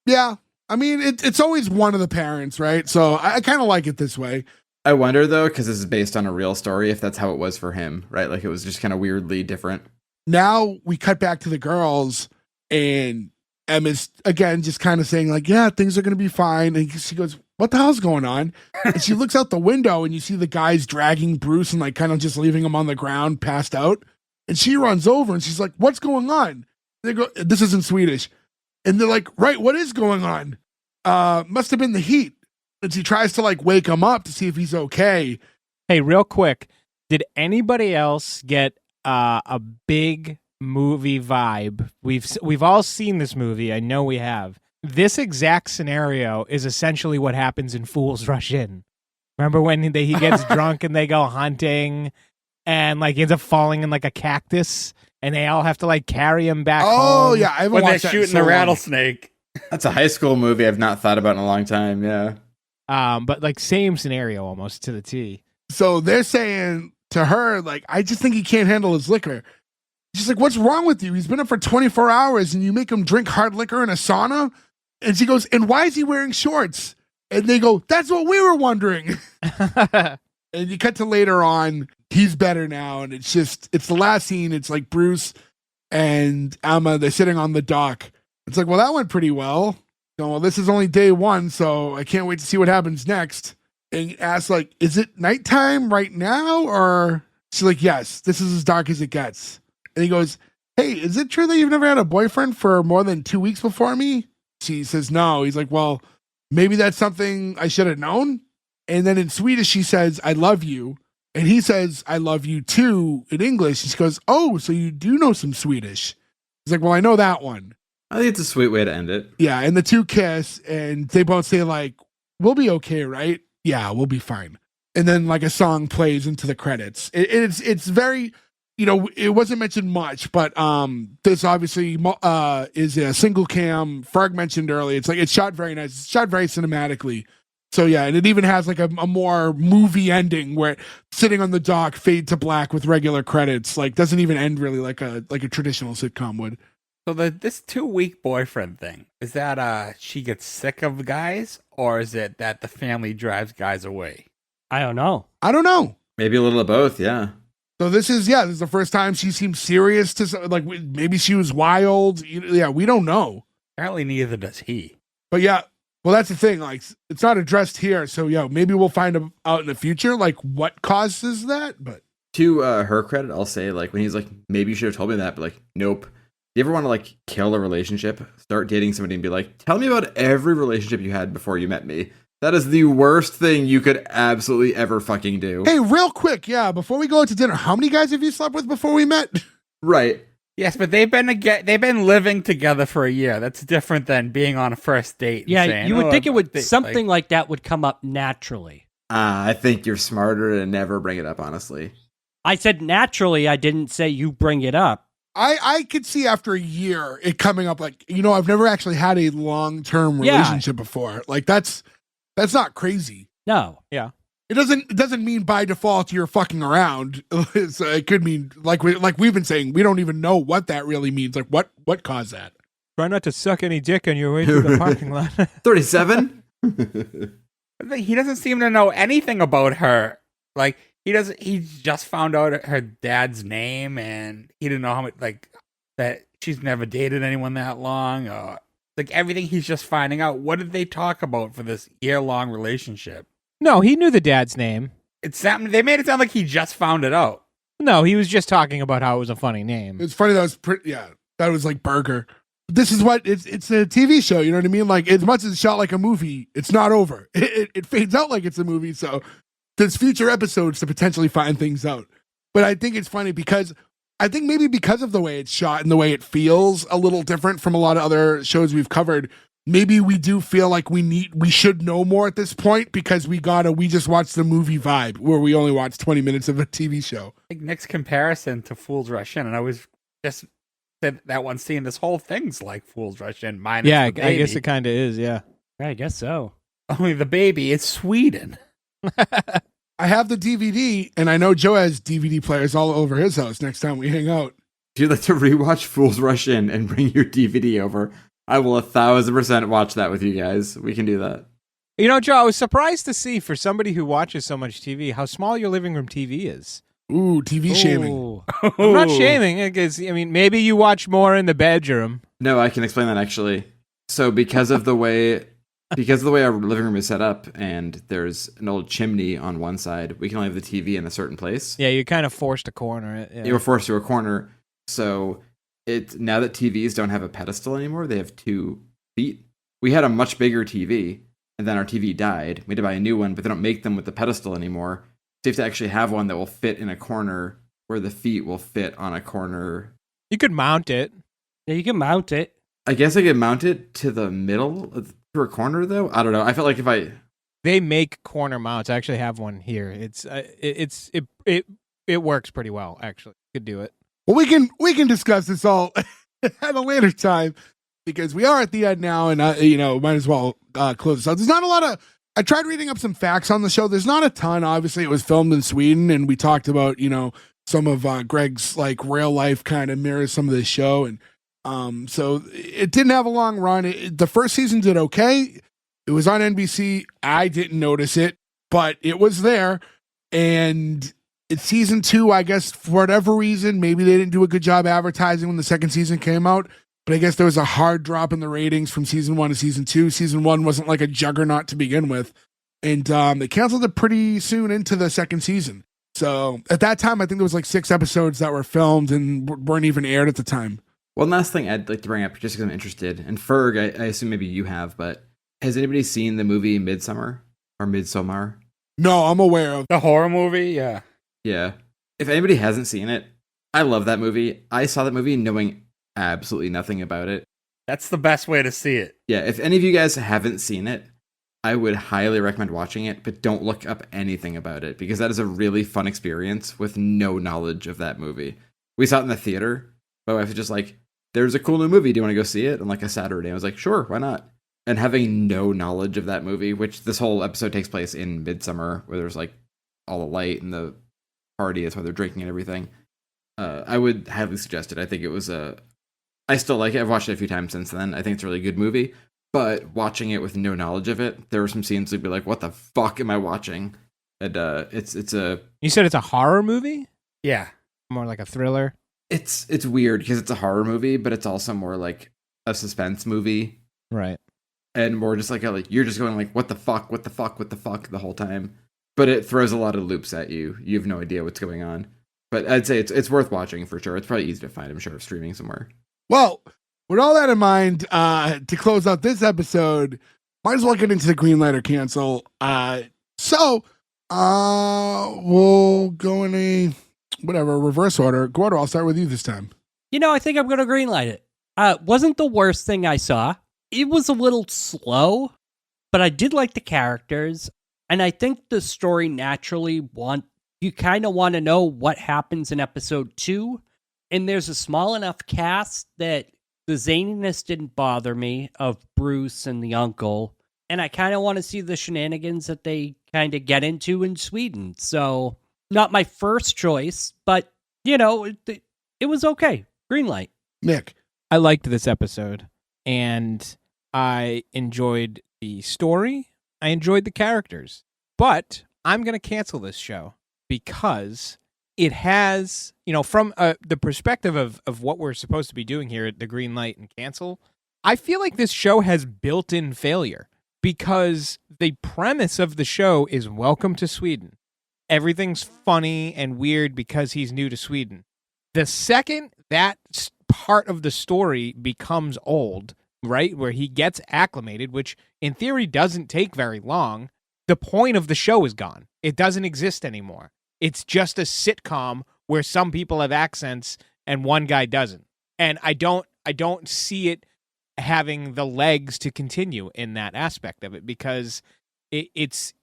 Yeah. I mean, it's always one of the parents, right? So I kind of like it this way. I wonder though, because this is based on a real story, if that's how it was for him, right? Like it was just kind of weirdly different. Now we cut back to the girls, and Emma's again just kind of saying like, yeah, things are going to be fine. And she goes, what the hell's going on? And she looks out the window and you see the guys dragging Bruce and like kind of just leaving him on the ground, passed out. And she runs over and she's like, what's going on? They go, this is in Swedish. And they're like, right, what is going on? Must have been the heat. And she tries to like wake him up to see if he's okay. Hey, real quick, did anybody else get a big movie vibe? We've all seen this movie. I know we have. This exact scenario is essentially what happens in Fools Rush In. Remember when he gets drunk and they go hunting and like he ends up falling in like a cactus and they all have to like carry him back home? Oh yeah, I haven't When they're watched that in shooting so the long. rattlesnake. That's a high school movie I've not thought about in a long time. Yeah. But like same scenario almost to the T. So they're saying to her, like, I just think he can't handle his liquor. She's like, what's wrong with you? He's been up for 24 hours and you make him drink hard liquor in a sauna? And she goes, and why is he wearing shorts? And they go, that's what we were wondering. And you cut to later on, he's better now. And it's the last scene. It's like Bruce and Emma, they're sitting on the dock. It's like, well, that went pretty well. So, well, this is only day one, so I can't wait to see what happens next. And he asks, like, is it nighttime right now? Or she's like, yes, this is as dark as it gets. And he goes, hey, is it true that you've never had a boyfriend for more than 2 weeks before me? She says, no. He's like, well, maybe that's something I should have known. And then in Swedish, she says, I love you. And he says, I love you too in English. And she goes, oh, so you do know some Swedish. He's like, well, I know that one. I think it's a sweet way to end it. Yeah. And the two kiss and they both say like, we'll be okay, right? Yeah, we'll be fine. And then like a song plays into the credits. It's very, it wasn't mentioned much, but this obviously is a single cam. Ferg mentioned earlier. It's shot very nice. It's shot very cinematically. So yeah, and it even has like a more movie ending where sitting on the dock, fade to black with regular credits. Like doesn't even end really like a traditional sitcom would. So this 2-week boyfriend thing, is that she gets sick of guys, or is it that the family drives guys away? I don't know. I don't know. Maybe a little of both. Yeah. So this is the first time she seems serious to like maybe she was wild. Yeah, we don't know. Apparently neither does he. But yeah, well that's the thing. Like it's not addressed here. So yeah, maybe we'll find out in the future like what causes that. But to her credit, I'll say like when he's like, maybe you should have told me that, but like, nope. Do you ever want to like kill a relationship? Start dating somebody and be like, tell me about every relationship you had before you met me. That is the worst thing you could absolutely ever fucking do. Hey, real quick, yeah, before we go out to dinner, how many guys have you slept with before we met? Right. Yes, but they've been living together for a year. That's different than being on a first date. And Yeah, saying, you would think it would they- something like that would come up naturally. I think you're smarter to never bring it up, honestly. I said naturally. I didn't say you bring it up. I could see after a year it coming up like, I've never actually had a long-term relationship before. Like that's not crazy. No. Yeah. It doesn't mean by default you're fucking around. So it could mean like we've been saying, we don't even know what that really means. Like what caused that? Try not to suck any dick on your way through the parking lot. 37? He doesn't seem to know anything about her. Like he just found out her dad's name, and he didn't know how much that she's never dated anyone that long. Or like everything he's just finding out. What did they talk about for this year-long relationship? No, he knew the dad's name. They made it sound like he just found it out. No, he was just talking about how it was a funny name. It's funny that was like Burger. This is what it's a TV show, you know what I mean? Like as much as it's shot like a movie, it's not over. It fades out like it's a movie, so there's future episodes to potentially find things out. But I think it's funny because I think maybe because of the way it's shot and the way it feels a little different from a lot of other shows we've covered, maybe we do feel like we should know more at this point because we just watched the movie vibe where we only watched 20 minutes of a TV show. I think Nick's comparison to Fools Rush In, and I was just said that one scene, this whole thing's like Fools Rush In, minus Yeah, the baby. I guess it kind of is, yeah. I guess so. Only the baby is Sweden. I have the DVD, and I know Joe has DVD players all over his house next time we hang out. If you'd like to rewatch Fools Rush In and bring your DVD over, I will 1,000% watch that with you guys. We can do that. You know, Joe, I was surprised to see for somebody who watches so much TV how small your living room TV is. Ooh, TV shaming. Ooh. I'm not shaming because I mean maybe you watch more in the bedroom. No, I can explain that actually. So because of the way our living room is set up and there's an old chimney on one side, we can only have the TV in a certain place. Yeah, you're kind of forced to corner it. Yeah. You were forced to a corner. So now that TVs don't have a pedestal anymore, they have 2 feet. We had a much bigger TV, and then our TV died. We had to buy a new one, but they don't make them with the pedestal anymore. So you have to actually have one that will fit in a corner where the feet will fit on a corner. You could mount it. Yeah, you can mount it. I guess I could mount it to the middle through a corner though. I don't know. I felt like They make corner mounts. I actually have one here. It works pretty well actually. Could do it. Well, we can discuss this all at a later time because we are at the end now, and might as well close this out. There's not a lot of. I tried reading up some facts on the show. There's not a ton. Obviously, it was filmed in Sweden, and we talked about some of Greg's like real life kind of mirrors some of the show, and so it didn't have a long run. The first season did okay. It was on NBC. I didn't notice it, but it was there, and it's season 2. I guess for whatever reason, maybe they didn't do a good job advertising when the second season came out. But I guess there was a hard drop in the ratings from season 1 to season 2. Season 1 wasn't like a juggernaut to begin with. And they canceled it pretty soon into the second season. So at that time, I think there was like 6 episodes that were filmed and weren't even aired at the time. one last thing I'd like to bring up just because I'm interested. And Ferg, I assume maybe you have, but has anybody seen the movie Midsummer or Midsommar? No, I'm aware of. The horror movie? Yeah. Yeah. If anybody hasn't seen it, I love that movie. I saw that movie knowing absolutely nothing about it. That's the best way to see it. Yeah, if any of you guys haven't seen it, I would highly recommend watching it, but don't look up anything about it because that is a really fun experience with no knowledge of that movie. We saw it in the theater. My wife was just like, there's a cool new movie. Do you want to go see it? On like a Saturday. I was like, sure, why not? And having no knowledge of that movie, which this whole episode takes place in Midsummer, where there's like all the light and the party, that's why they're drinking and everything. I would highly suggest it. I think it was I still like it. I've watched it a few times since then. I think it's a really good movie. But watching it with no knowledge of it, there were some scenes you'd be like, what the fuck am I watching? And it's a... You said it's a horror movie? Yeah. More like a thriller? It's weird because it's a horror movie, but it's also more like a suspense movie. Right. And more just like you're just going like, what the fuck the whole time. But it throws a lot of loops at you. You have no idea what's going on. But I'd say it's worth watching for sure. It's probably easy to find, I'm sure, streaming somewhere. Well, with all that in mind, to close out this episode, might as well get into the green light or cancel. So we'll go in a reverse order. Gordo, I'll start with you this time. I think I'm going to greenlight it. Wasn't the worst thing I saw. It was a little slow, but I did like the characters. And I think the story naturally you kind of want to know what happens in episode 2. And there's a small enough cast that the zaniness didn't bother me of Bruce and the uncle. And I kind of want to see the shenanigans that they kind of get into in Sweden. So, not my first choice, but, it was okay. Green light. Nick. I liked this episode, and I enjoyed the story. I enjoyed the characters. But I'm going to cancel this show because it has, from the perspective of what we're supposed to be doing here at the green light and cancel, I feel like this show has built-in failure because the premise of the show is welcome to Sweden. Everything's funny and weird because he's new to Sweden. The second that part of the story becomes old, right, where he gets acclimated, which in theory doesn't take very long, the point of the show is gone. It doesn't exist anymore. It's just a sitcom where some people have accents and one guy doesn't. And I don't see it having the legs to continue in that aspect of it because it's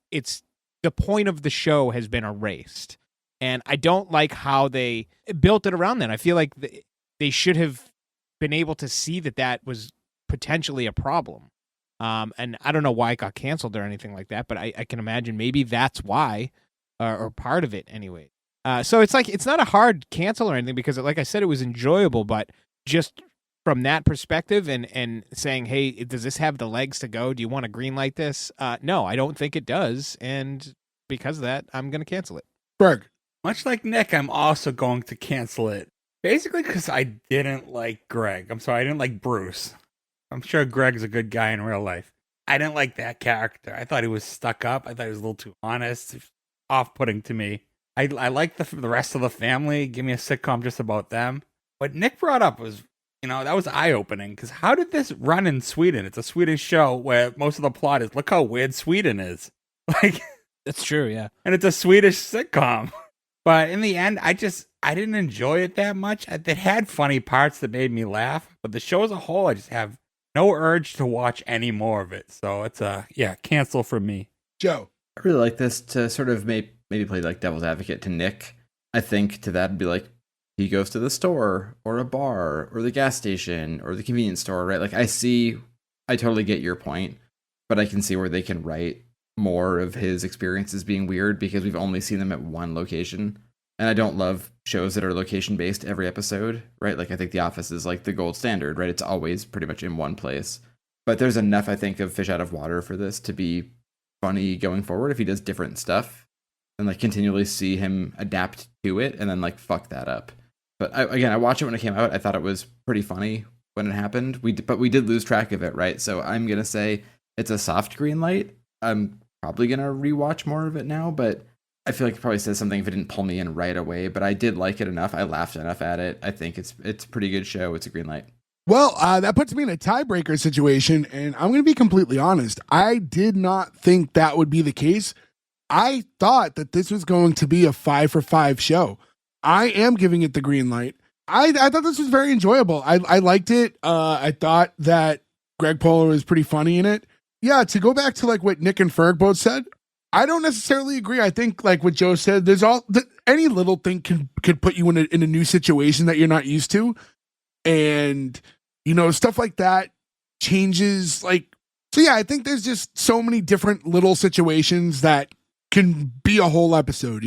the point of the show has been erased. And I don't like how they built it around that. I feel like they should have been able to see that was potentially a problem. And I don't know why it got canceled or anything like that, but I can imagine maybe that's why, or part of it anyway. So it's like, it's not a hard cancel or anything because like I said, it was enjoyable, but just from that perspective and saying, hey, does this have the legs to go? Do you want to green light this? No, I don't think it does. And because of that, I'm going to cancel it. Berg. Much like Nick, I'm also going to cancel it. Basically because I didn't like Greg. I'm sorry, I didn't like Bruce. I'm sure Greg's a good guy in real life. I didn't like that character. I thought he was stuck up. I thought he was a little too honest. Off-putting to me. I like the rest of the family. Give me a sitcom just about them. What Nick brought up was, that was eye-opening. Because how did this run in Sweden? It's a Swedish show where most of the plot is, look how weird Sweden is. Like, That's true, yeah. and it's a Swedish sitcom. But in the end, I didn't enjoy it that much. It had funny parts that made me laugh. But the show as a whole, I just have no urge to watch any more of it. So it's cancel for me. Joe. I really like this to sort of maybe play like devil's advocate to Nick. I think to that would be like, he goes to the store or a bar or the gas station or the convenience store, right? Like I totally get your point, but I can see where they can write more of his experiences being weird because we've only seen them at one location. And I don't love shows that are location based every episode, right? Like I think The Office is like the gold standard, right? It's always pretty much in one place. But there's enough, I think, of fish out of water for this to be funny going forward if he does different stuff and like continually see him adapt to it and then like fuck that up. But I watched it when it came out. I thought it was pretty funny when it happened. But we did lose track of it, right? So I'm gonna say it's a soft green light. I'm probably gonna rewatch more of it now, but I feel like it probably says something if it didn't pull me in right away. But I did like it enough. I laughed enough at it. I think it's a pretty good show. It's a green light. Well, that puts me in a tiebreaker situation, and I'm going to be completely honest. I did not think that would be the case. I thought that this was going to be a 5 for 5 show. I am giving it the green light. I thought this was very enjoyable. I liked it. I thought that Greg Polar was pretty funny in it. Yeah, to go back to like what Nick and Ferg both said, I don't necessarily agree. I think like what Joe said, there's any little thing could put you in a new situation that you're not used to. And stuff like that changes I think there's just so many different little situations that can be a whole episode,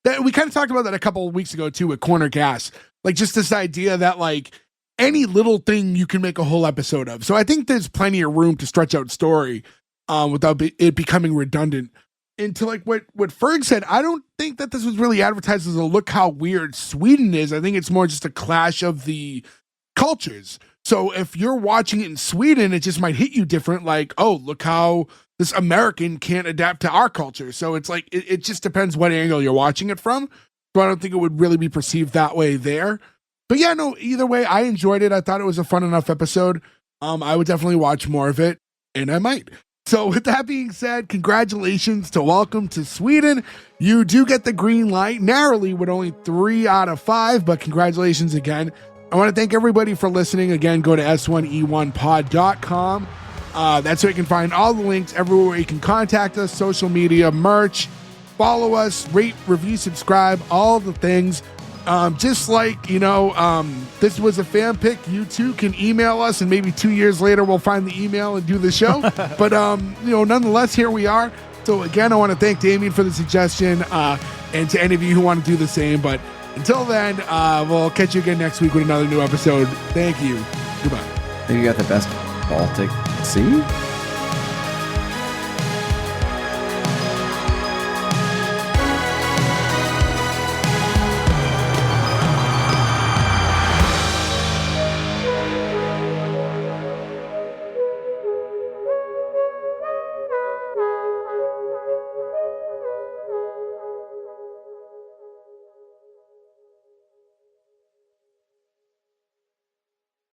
that we kind of talked about that a couple of weeks ago too with Corner Gas, like just this idea that like any little thing you can make a whole episode of. So I think there's plenty of room to stretch out story without it becoming redundant. And to like what Ferg said, I don't think that this was really advertised as a look how weird Sweden is. I think it's more just a clash of the cultures. So if you're watching it in Sweden, it just might hit you different. Like, oh, look how this American can't adapt to our culture. So it's like, it just depends what angle you're watching it from. So I don't think it would really be perceived that way there. But yeah, no, either way, I enjoyed it. I thought it was a fun enough episode. I would definitely watch more of it, and I might. So with that being said, congratulations to Welcome to Sweden. You do get the green light, narrowly with only 3 out of 5, but congratulations again. I want to thank everybody for listening. Again, go to S1E1pod.com. That's where you can find all the links everywhere you can contact us, social media, merch, follow us, rate, review, subscribe, all the things. Just like, this was a fan pick, you too can email us and maybe 2 years later we'll find the email and do the show. But, nonetheless, here we are. So again, I want to thank Damien for the suggestion and to any of you who want to do the same. But until then, we'll catch you again next week with another new episode. Thank you. Goodbye. Maybe you got the best Baltic Sea?